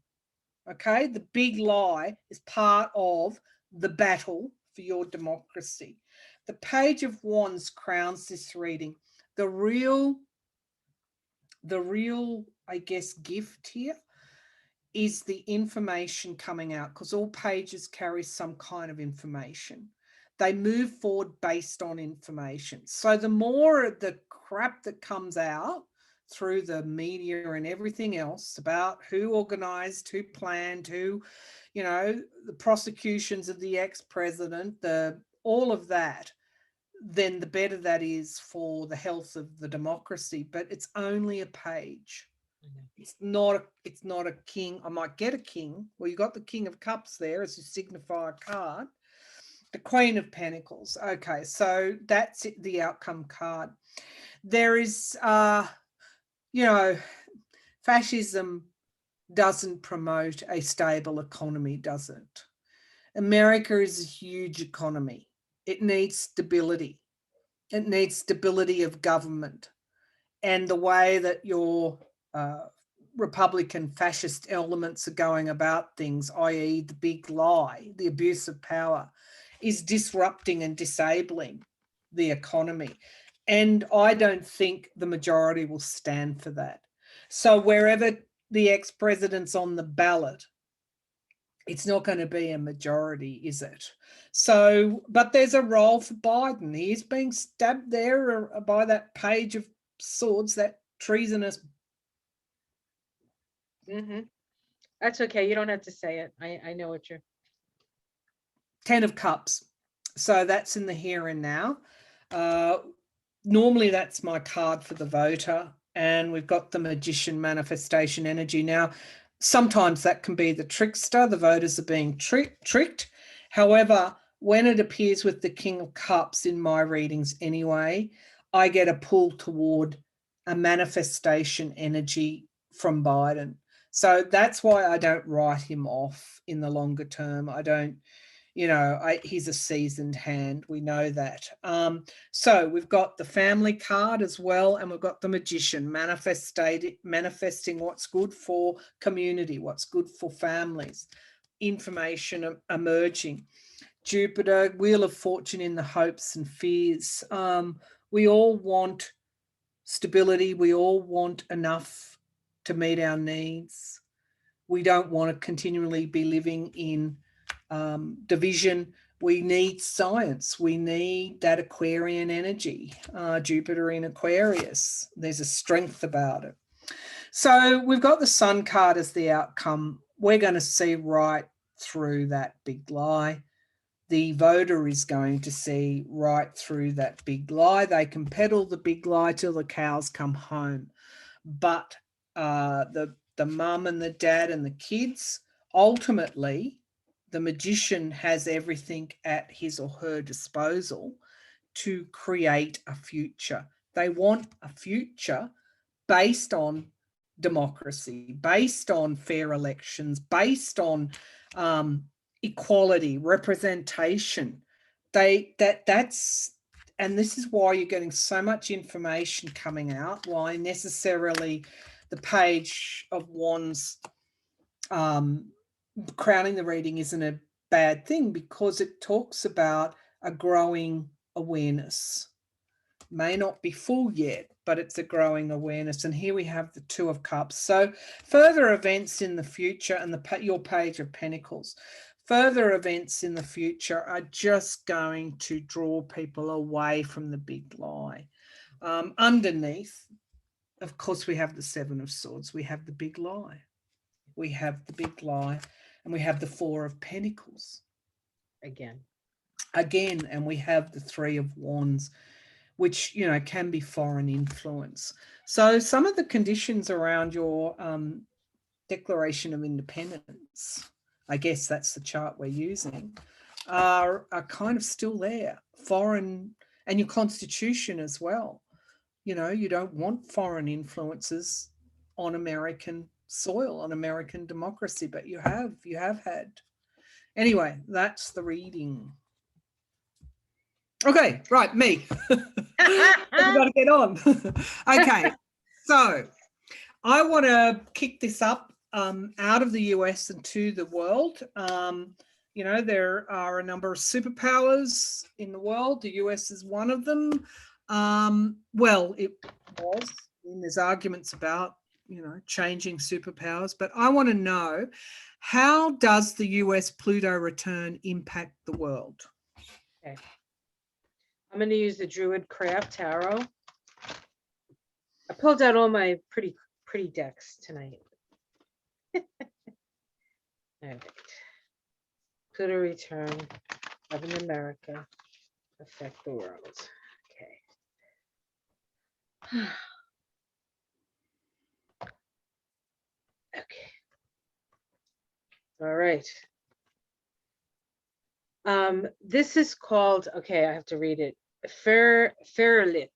Okay, the big lie is part of the battle for your democracy. The Page of Wands crowns this reading. The real, I guess, gift here is the information coming out, because all pages carry some kind of information. They move forward based on information. So the more the crap that comes out through the media and everything else about who organized, who planned, who, you know, the prosecutions of the ex-president, all of that, then the better that is for the health of the democracy. But it's only a page. It's not a king. I might get a king. Well, you got the King of Cups there as a signifier card. The Queen of Pentacles. Okay, so that's the outcome card. There is, you know, fascism doesn't promote a stable economy, does it? America is a huge economy. It needs stability. It needs stability of government. And the way that your Republican fascist elements are going about things, i.e. the big lie, the abuse of power, is disrupting and disabling the economy. And I don't think the majority will stand for that. So wherever the ex-president's on the ballot, it's not going to be a majority, is it? So, but there's a role for Biden. He is being stabbed there by that Page of Swords, that treasonous. That's okay. You don't have to say it. I know what you're. 10 of Cups. So that's in the here and now. Normally that's my card for the voter. And we've got the Magician, manifestation energy. Now, sometimes that can be the trickster. The voters are being tricked. However, when it appears with the King of Cups in my readings anyway, I get a pull toward a manifestation energy from Biden. So that's why I don't write him off in the longer term. I don't, he's a seasoned hand. We know that. So we've got the family card as well, and we've got the magician manifesting what's good for community, what's good for families, information emerging. Jupiter, Wheel of Fortune in the hopes and fears. We all want stability. We all want enough to meet our needs. We don't want to continually be living in division. We need science. We need that Aquarian energy, Jupiter in Aquarius. There's a strength about it. So we've got the Sun card as the outcome. We're going to see right through that big lie. The voter is going to see right through that big lie. They can peddle the big lie till the cows come home. But the mum and the dad and the kids, ultimately, the magician has everything at his or her disposal to create a future. They want a future based on democracy, based on fair elections, based on equality, representation. That's and this is why you're getting so much information coming out, why necessarily the Page of Wands crowning the reading isn't a bad thing, because it talks about a growing awareness. May not be full yet, but it's a growing awareness. And here we have the Two of Cups. So further events in the future, and your Page of Pentacles. Further events in the future are just going to draw people away from the big lie. Underneath, of course, we have the Seven of Swords. We have the big lie. We have the big lie, and we have the Four of Pentacles. Again, and we have the Three of Wands, which, can be foreign influence. So some of the conditions around your Declaration of Independence, I guess that's the chart we're using, are kind of still there. Foreign, and your Constitution as well. You don't want foreign influences on American soil, on American democracy, but you have had. Anyway, that's the reading. Okay, right, me. We've got to get on. Okay, so I want to kick this up out of the US and to the world. There are a number of superpowers in the world. The US is one of them. Well, it was, and there's arguments about, changing superpowers, but I want to know, how does the US Pluto return impact the world? Okay. I'm going to use the Druid Craft Tarot. I pulled out all my pretty decks tonight. All right. Pluto return, love in America, affect the world. Okay. Okay. All right. This is called, okay, I have to read it. Fairlit,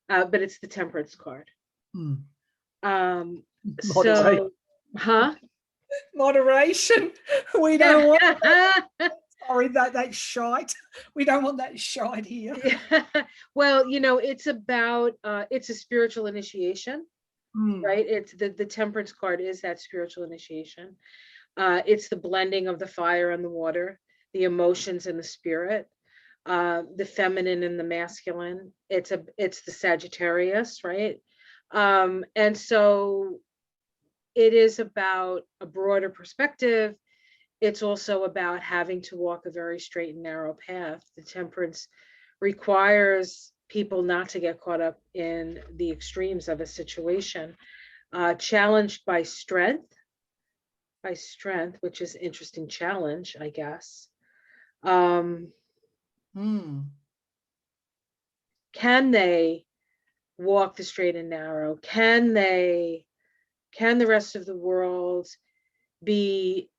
but it's the Temperance card. So, Moderation. We don't want sorry, that shite. We don't want that shite here. Well, it's about it's a spiritual initiation, right? It's the Temperance card is that spiritual initiation. It's the blending of the fire and the water, the emotions and the spirit, the feminine and the masculine. It's the Sagittarius, right? And so it is about a broader perspective. It's also about having to walk a very straight and narrow path. The Temperance requires people not to get caught up in the extremes of a situation, challenged by strength, which is an interesting challenge, I guess. Can they walk the straight and narrow? Can the rest of the world be,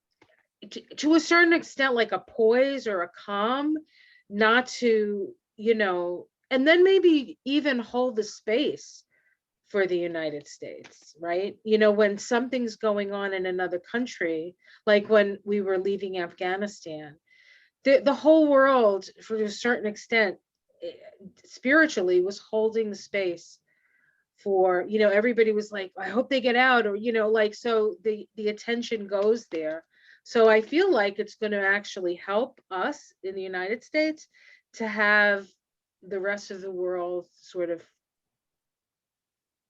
to a certain extent, like a poise or a calm, not to, and then maybe even hold the space for the United States, right? When something's going on in another country, like when we were leaving Afghanistan, the whole world, for a certain extent, spiritually, was holding the space for, everybody was like, I hope they get out, or, like, so the attention goes there. So I feel like it's going to actually help us in the United States to have the rest of the world sort of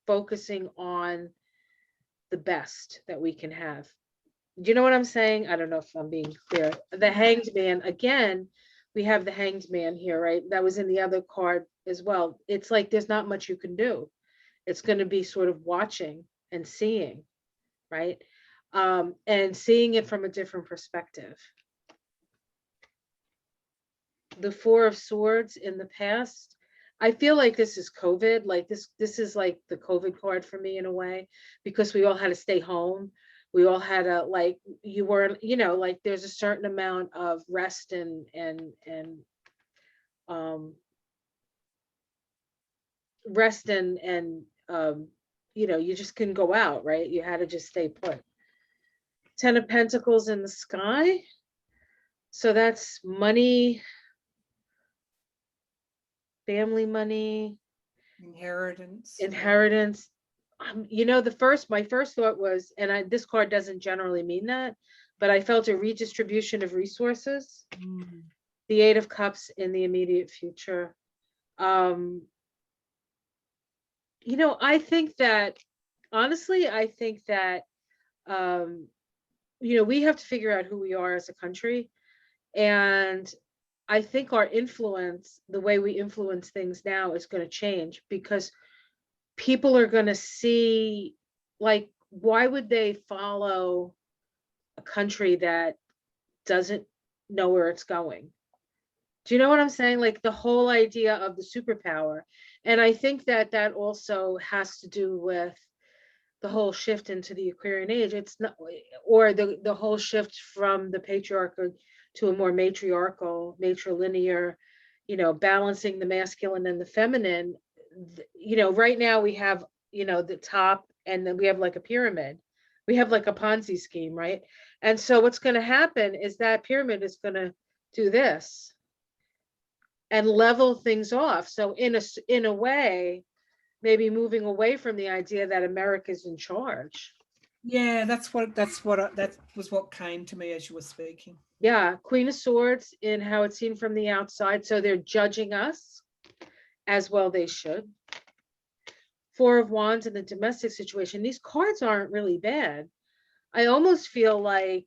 focusing on the best that we can have. Do you know what I'm saying? I don't know if I'm being clear. The Hanged Man, again, we have the Hanged Man here, right? That was in the other card as well. It's like there's not much you can do. It's going to be sort of watching and seeing, right? And seeing it from a different perspective. The Four of Swords in the past, I feel like this is COVID. Like this is like the COVID card for me in a way, because we all had to stay home. We all had to, like, you weren't, like there's a certain amount of rest and rest and you just couldn't go out, right? You had to just stay put. 10 of Pentacles in the sky. So that's money, family money, inheritance. My first thought was, and this card doesn't generally mean that, but I felt a redistribution of resources. The Eight of Cups in the immediate future. I think that, honestly, we have to figure out who we are as a country. And I think our influence, the way we influence things now, is going to change, because people are going to see, like, why would they follow a country that doesn't know where it's going? Do you know what I'm saying? Like the whole idea of the superpower. And I think that also has to do with the whole shift into the Aquarian age. It's not, or the whole shift from the patriarchal to a more matriarchal, matrilinear, balancing the masculine and the feminine. Right now we have, the top, and then we have like a pyramid. We have like a Ponzi scheme, right? And so what's going to happen is that pyramid is going to do this and level things off. So in a way, maybe moving away from the idea that America's in charge. Yeah, that was what came to me as you were speaking. Yeah, Queen of Swords in how it's seen from the outside. So they're judging us, as well they should. Four of Wands in the domestic situation. These cards aren't really bad. I almost feel like,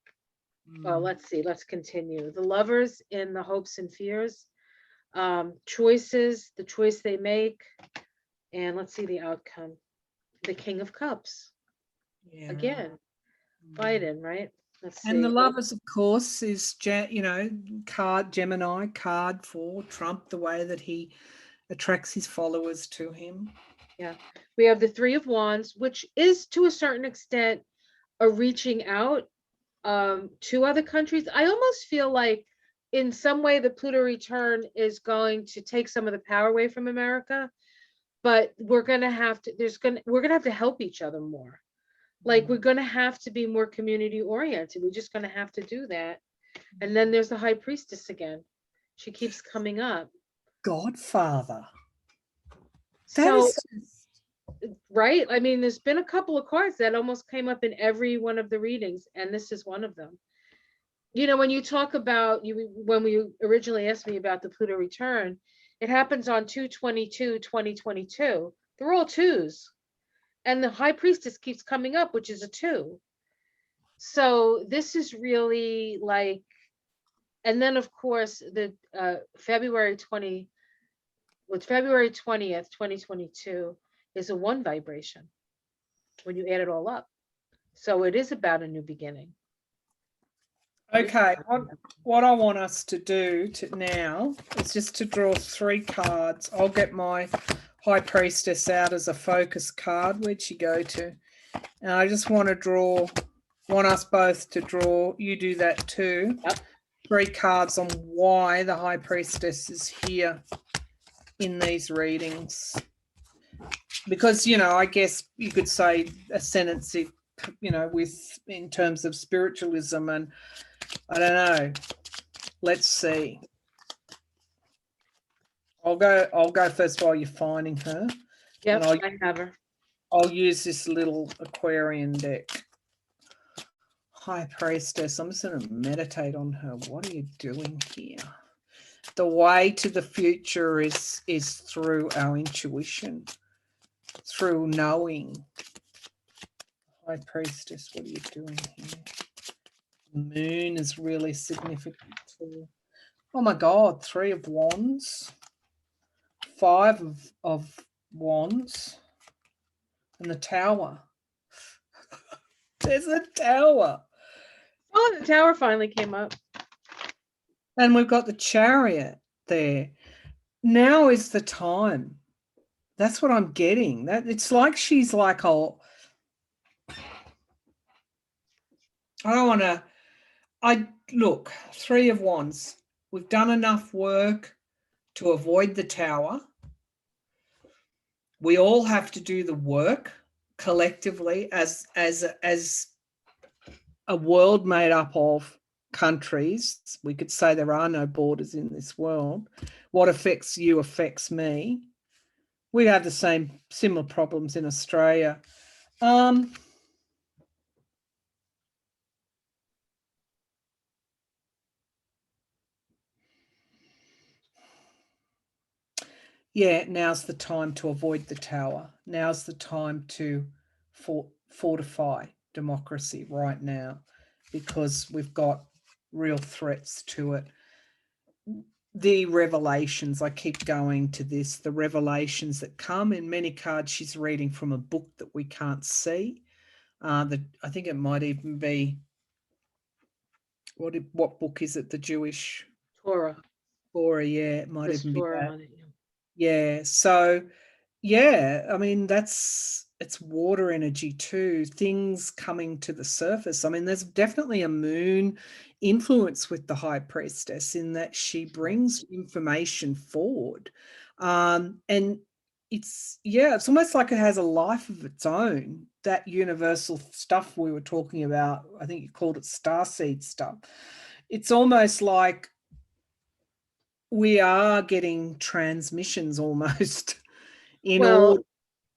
well, let's see, let's continue. The Lovers in the hopes and fears. Choices, the choice they make. And let's see the outcome. The King of Cups. Yeah. Again, Biden, right? Let's see. And the Lovers, of course, is, card Gemini, card for Trump, the way that he attracts his followers to him. Yeah. We have the Three of Wands, which is to a certain extent a reaching out to other countries. I almost feel like in some way the Pluto return is going to take some of the power away from America, but we're going to have to help each other more. Like we're going to have to be more community oriented. We're just going to have to do that. And then there's the High Priestess again. She keeps coming up. Godfather. Right? I mean, there's been a couple of cards that almost came up in every one of the readings, and this is one of them. When you talk about, when we originally asked me about the Pluto return, it happens on 2/22/2022. They're all twos. And the High Priestess keeps coming up, which is a 2. So this is really like, and then of course the February 20th, 2022 is a 1 vibration when you add it all up. So it is about a new beginning. Okay, what I want us to do now is just to draw 3 cards. I'll get my High Priestess out as a focus card. Where'd she go to? And I just want us both to draw, you do that too. Yep. 3 cards on why the High Priestess is here. in these readings, because, you know, I guess you could say ascendancy, you know, with in terms of spiritualism, and I don't know. Let's see. I'll go first while you're finding her. Yep, And I have her. I'll use this little Aquarian deck. High Priestess. I'm just going to meditate on her. What are you doing here? The way to the future is through our intuition, through knowing. High Priestess, what are you doing here? The moon is really significant too. Oh my God, 3 of Wands, 5 of Wands, and the Tower. There's a Tower. Oh, the Tower finally came up. And we've got the Chariot there. Now is the time. That's what I'm getting. That it's like she's like, oh, I don't want to. Look, 3 of Wands. We've done enough work to avoid the Tower. We all have to do the work collectively as a world made up of countries. We could say there are no borders in this world. What affects you affects me. We have the similar problems in Australia. Yeah, now's the time to avoid the Tower. Now's the time to fortify democracy right now, because we've got real threats to it. The revelations, I keep going to this, the revelations that come in many cards. She's reading from a book that we can't see. I think it might even be, what book is it? The Jewish Torah. Torah, yeah, it might There's even be Torah that. on it. Yeah, so yeah, I mean, it's water energy too, things coming to the surface. I mean, there's definitely a moon influence with the High Priestess in that she brings information forward. And it's almost like it has a life of its own, that universal stuff we were talking about. I think you called it starseed stuff. It's almost like we are getting transmissions almost in order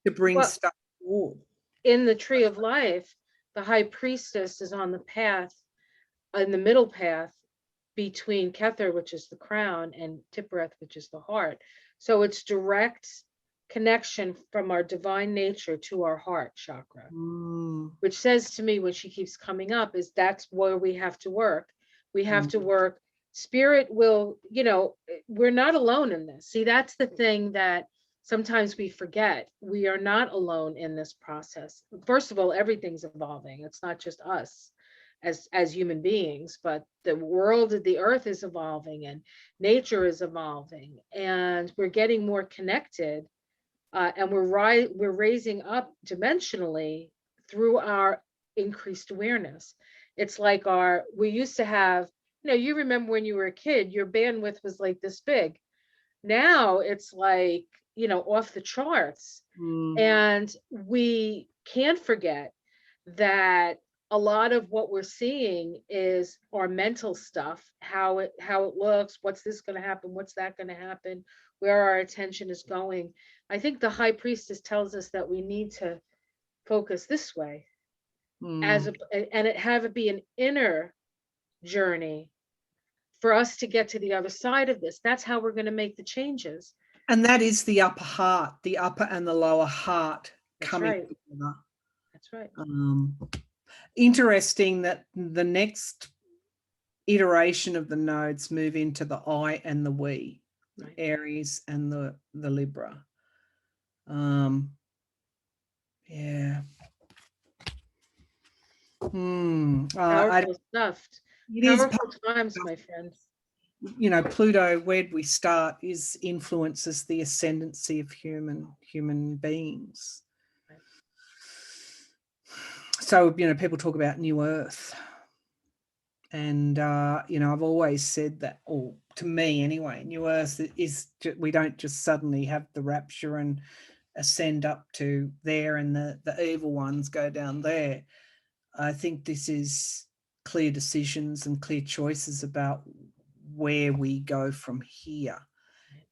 to bring stuff forward. In the Tree of Life, the High Priestess is on the path, in the middle path between Kether, which is the crown, and Tiphereth, which is the heart. So it's direct connection from our divine nature to our heart chakra, which says to me, when she keeps coming up, is that's where we have to work. We have to work. Spirit will, we're not alone in this. See, that's the thing that sometimes we forget. We are not alone in this process. First of all, everything's evolving. It's not just us as human beings, but the world of the earth is evolving, and nature is evolving, and we're getting more connected, and we're raising up dimensionally through our increased awareness. It's like we used to have, you remember when you were a kid, your bandwidth was like this big. Now it's like, off the charts. And we can't forget that a lot of what we're seeing is our mental stuff, how it looks, what's this going to happen, what's that going to happen, where our attention is going. I think the High Priestess tells us that we need to focus this way, and have it be an inner journey for us to get to the other side of this. That's how we're going to make the changes. And that is the upper heart, the upper and the lower heart coming together. That's right. Interesting that the next iteration of the nodes move into the I and the we, right. Aries and the Libra. Yeah. Powerful stuff. Powerful times, my friends. Pluto, where we start, influences the ascendancy of human beings. Right. So, people talk about New Earth. And, I've always said that, or to me anyway, New Earth is, we don't just suddenly have the rapture and ascend up to there and the evil ones go down there. I think this is clear decisions and clear choices about where we go from here.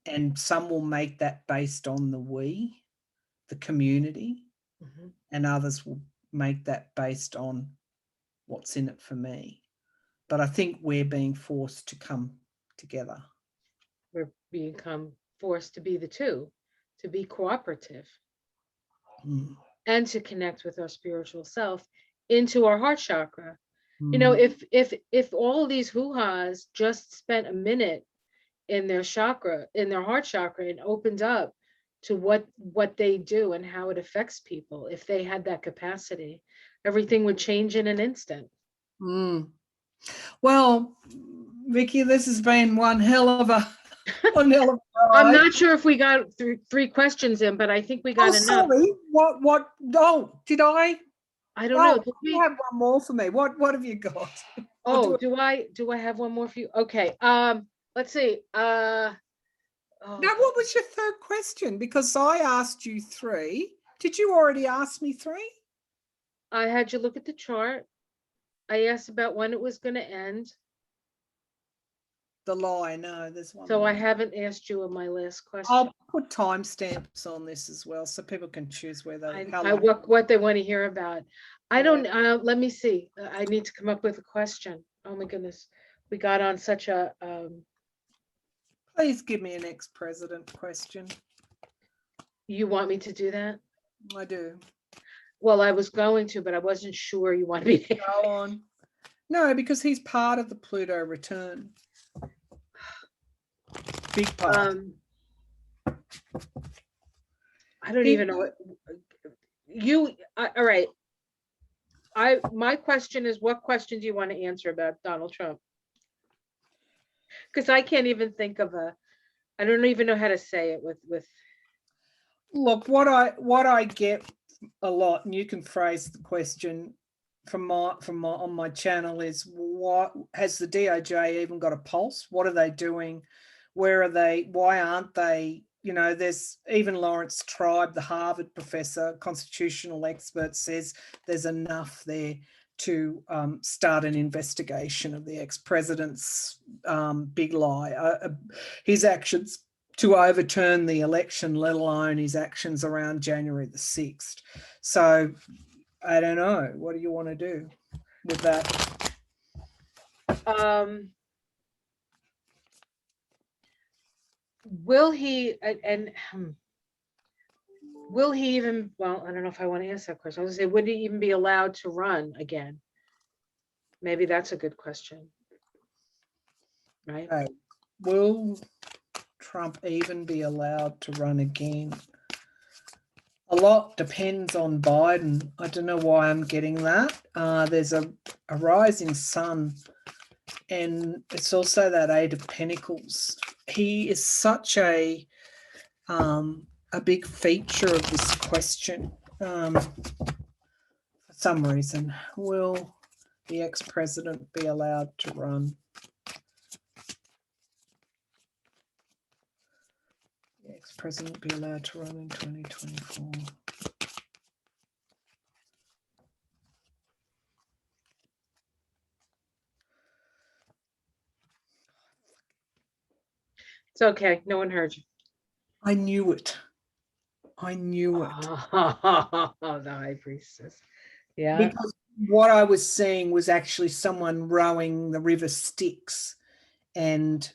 And some will make that based on the community, and others will make that based on what's in it for me. But I think we're being forced to come together. We're become forced to be the two, to be cooperative and to connect with our spiritual self into our heart chakra. You know, if all of these hoo-has just spent a minute in their chakra, in their heart chakra, and opened up to what they do and how it affects people, if they had that capacity, everything would change in an instant. Well, Vicky, this has been one hell of a ride. I'm not sure if we got three questions in, but I think we got enough. Sorry. What? Oh, did I? I don't know. You have one more for me. What have you got? Oh, do I have one more for you? Okay. Let's see. Now, what was your third question? Because I asked you 3. Did you already ask me 3? I had you look at the chart. I asked about when it was going to end. The lie, no, there's one. So more. I haven't asked you my last question. I'll put timestamps on this as well, so people can choose where they. What they want to hear about. I don't. Let me see. I need to come up with a question. Oh my goodness, we got on such a. Please give me an ex-president question. You want me to do that? I do. Well, I was going to, but I wasn't sure you wanted me to. Go on. No, because he's part of the Pluto return. Big part. I don't even know what you. All right. My question is, what question do you want to answer about Donald Trump? Because I can't even think of I don't even know how to say it with. Look, what I get a lot, and you can phrase the question on my channel, is what has the DOJ even got a pulse? What are they doing? Where are they? Why aren't they? You know, there's even Lawrence Tribe, the Harvard professor, constitutional expert, says there's enough there to start an investigation of the ex-president's big lie, his actions to overturn the election, let alone his actions around January the 6th. So I don't know. What do you want to do with that? Will he will he even, well, I don't know if I want to answer that question. I was going to say, would he even be allowed to run again? Maybe that's a good question. Right? Will Trump even be allowed to run again? A lot depends on Biden. I don't know why I'm getting that. There's a rising sun, and it's also that 8 of Pentacles. He is such a big feature of this question. For some reason, will the ex-president be allowed to run? The ex-president be allowed to run in 2024? It's okay. No one heard you. I knew it. I knew it. Oh, the High Priestess. Yeah. Because what I was seeing was actually someone rowing the river Styx and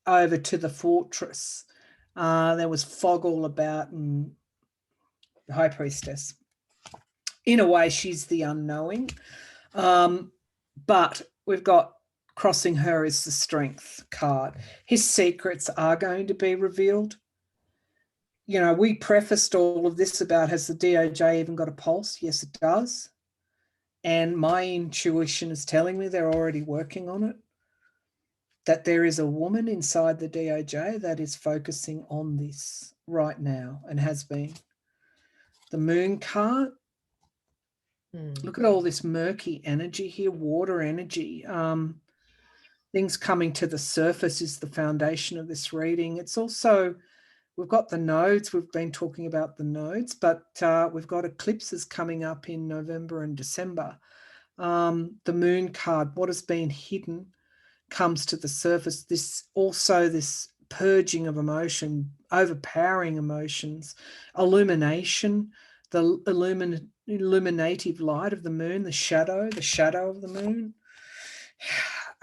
over to the fortress. There was fog all about, and the High Priestess. In a way, she's the unknowing. But we've got crossing her is the Strength card. His secrets are going to be revealed. You know, we prefaced all of this about, has the DOJ even got a pulse? Yes, it does. And my intuition is telling me they're already working on it. That there is a woman inside the DOJ that is focusing on this right now and has been. The Moon card. Look at all this murky energy here, water energy. things coming to the surface is the foundation of this reading. It's also, we've got the nodes. We've been talking about the nodes, but we've got eclipses coming up in November and December. The moon card, what has been hidden comes to the surface. This purging of emotion, overpowering emotions, illumination, the illuminative light of the moon, the shadow of the moon.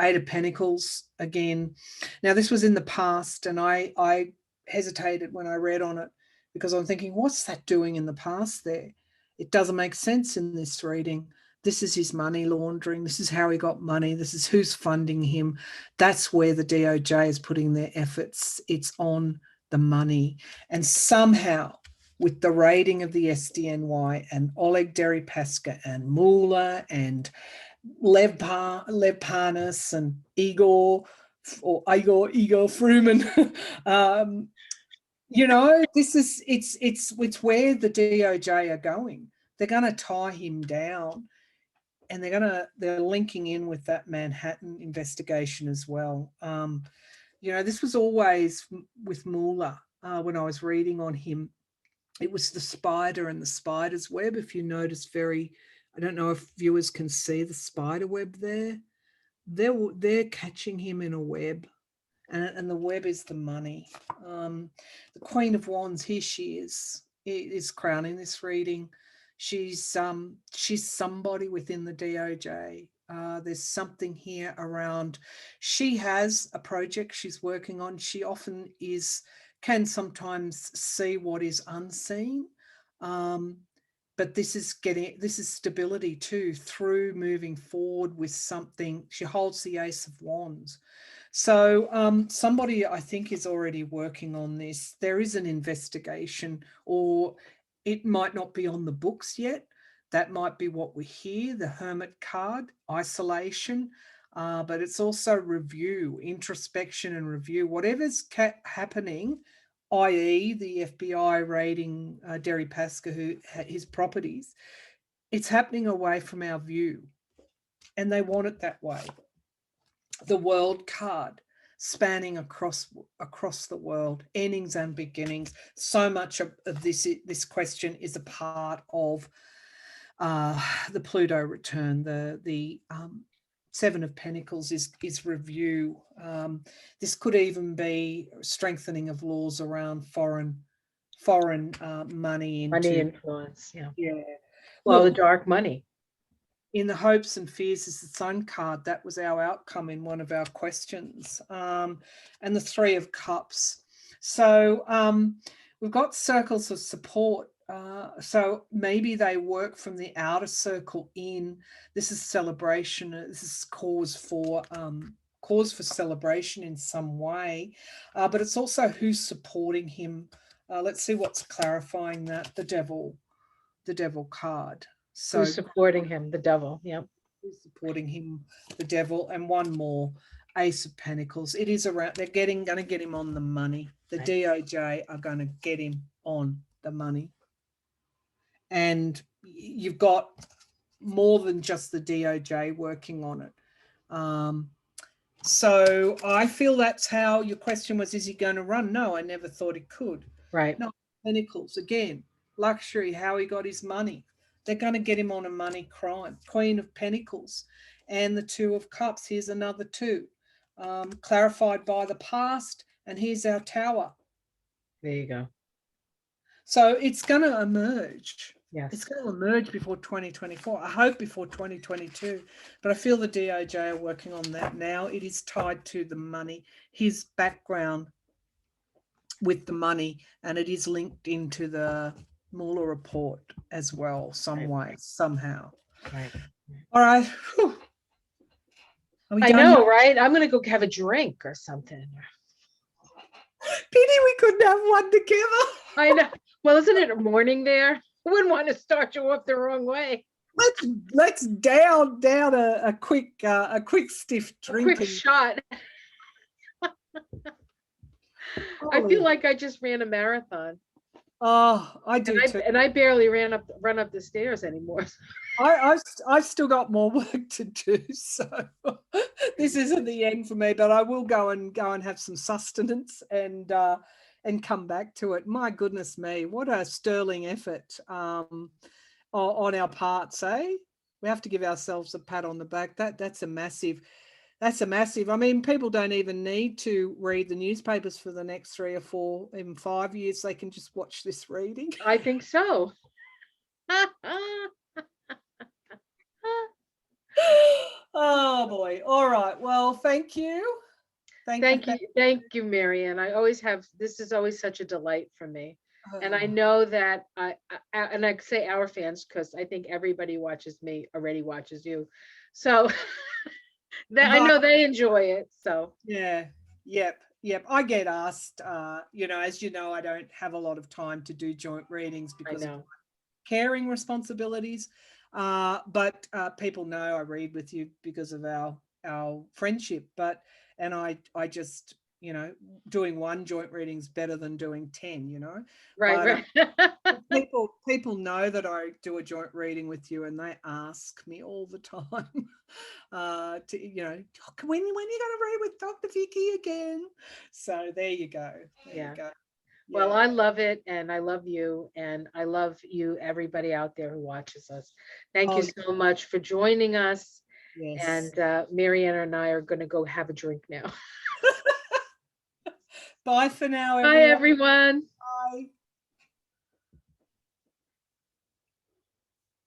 Eight of Pentacles again. Now, this was in the past, and I hesitated when I read on it because I'm thinking, what's that doing in the past there? It doesn't make sense in this reading. This is his money laundering. This is how he got money. This is who's funding him. That's where the DOJ is putting their efforts. It's on the money. And somehow, with the raiding of the SDNY and Oleg Deripaska and Mueller and Lev Parnas and Igor Fruman, you know, it's where the DOJ are going. They're going to tie him down, and they're linking in with that Manhattan investigation as well. You know, this was always with Mueller. When I was reading on him, it was the spider and the spider's web. If you notice, I don't know if viewers can see the spider web there. They're catching him in a web, and the web is the money. The Queen of Wands, here she is crowning this reading. She's somebody within the DOJ. There's something here around. She has a project she's working on. She often can sometimes see what is unseen. But this is stability too, through moving forward with something. She holds the Ace of Wands. So somebody, I think, is already working on this. There is an investigation, or it might not be on the books yet. That might be what we hear, the Hermit card, isolation, but it's also review, introspection and review. Whatever's happening, i.e. the FBI raiding Deripaska, his properties, it's happening away from our view, and they want it that way. The World card, spanning across the world, endings and beginnings. So much of this question is a part of the Pluto return. The Seven of Pentacles is review. This could even be strengthening of laws around foreign money influence. Yeah. Well, the dark money. In the hopes and fears is the Sun card. That was our outcome in one of our questions. And the Three of Cups. So we've got circles of support. So maybe they work from the outer circle in. This is celebration. This is cause for celebration in some way. But it's also who's supporting him. Let's see what's clarifying that. The Devil card. So who's supporting him? The Devil. Yep. Who's supporting him? The Devil. And one more, Ace of Pentacles. It is around. They're going to get him on the money. The DOJ are going to get him on the money. And you've got more than just the DOJ working on it. So I feel that's how your question was, is he going to run? No, I never thought he could. Right. No, Pentacles, again, luxury, how he got his money. They're going to get him on a money crime. Queen of Pentacles and the Two of Cups. Here's another two. Clarified by the past. And here's our Tower. There you go. So it's going to emerge. Yes. It's going to emerge before 2024. I hope before 2022. But I feel the DOJ are working on that now. It is tied to the money, his background with the money, and it is linked into the Mueller report as well, some way, somehow. Right. All right. Whew. I know, right? I'm going to go have a drink or something. Pity we couldn't have one together. I know. Well, isn't it morning there? I wouldn't want to start you off the wrong way. Let's down a quick stiff drink. A quick shot. I feel like I just ran a marathon. Oh, I do too. And I barely run up the stairs anymore. I've still got more work to do. So this isn't the end for me, but I will go and have some sustenance and come back to it. My goodness me, what a sterling effort on our parts, eh? We have to give ourselves a pat on the back. That's a massive. I mean, people don't even need to read the newspapers for the next 3 or 4, even 5 years. They can just watch this reading. I think so. Oh boy. All right. Well, thank you. Thank you, Maryann. This is always such a delight for me. And I know that and I say our fans because I think everybody watches me already watches you. So I know they enjoy it. So yeah. Yep. I get asked, as you know, I don't have a lot of time to do joint readings because of caring responsibilities. But people know I read with you because of our friendship. And I just, doing one joint reading is better than doing 10, right. People know that I do a joint reading with you, and they ask me all the time, when are you going to read with Dr. Vicky again? So there you go. There you go. Well, I love it, and I love you, and I love you, everybody out there who watches us. Thank you so much for joining us. Yes. And Maryann and I are going to go have a drink now. Bye for now, Bye, everyone. Bye.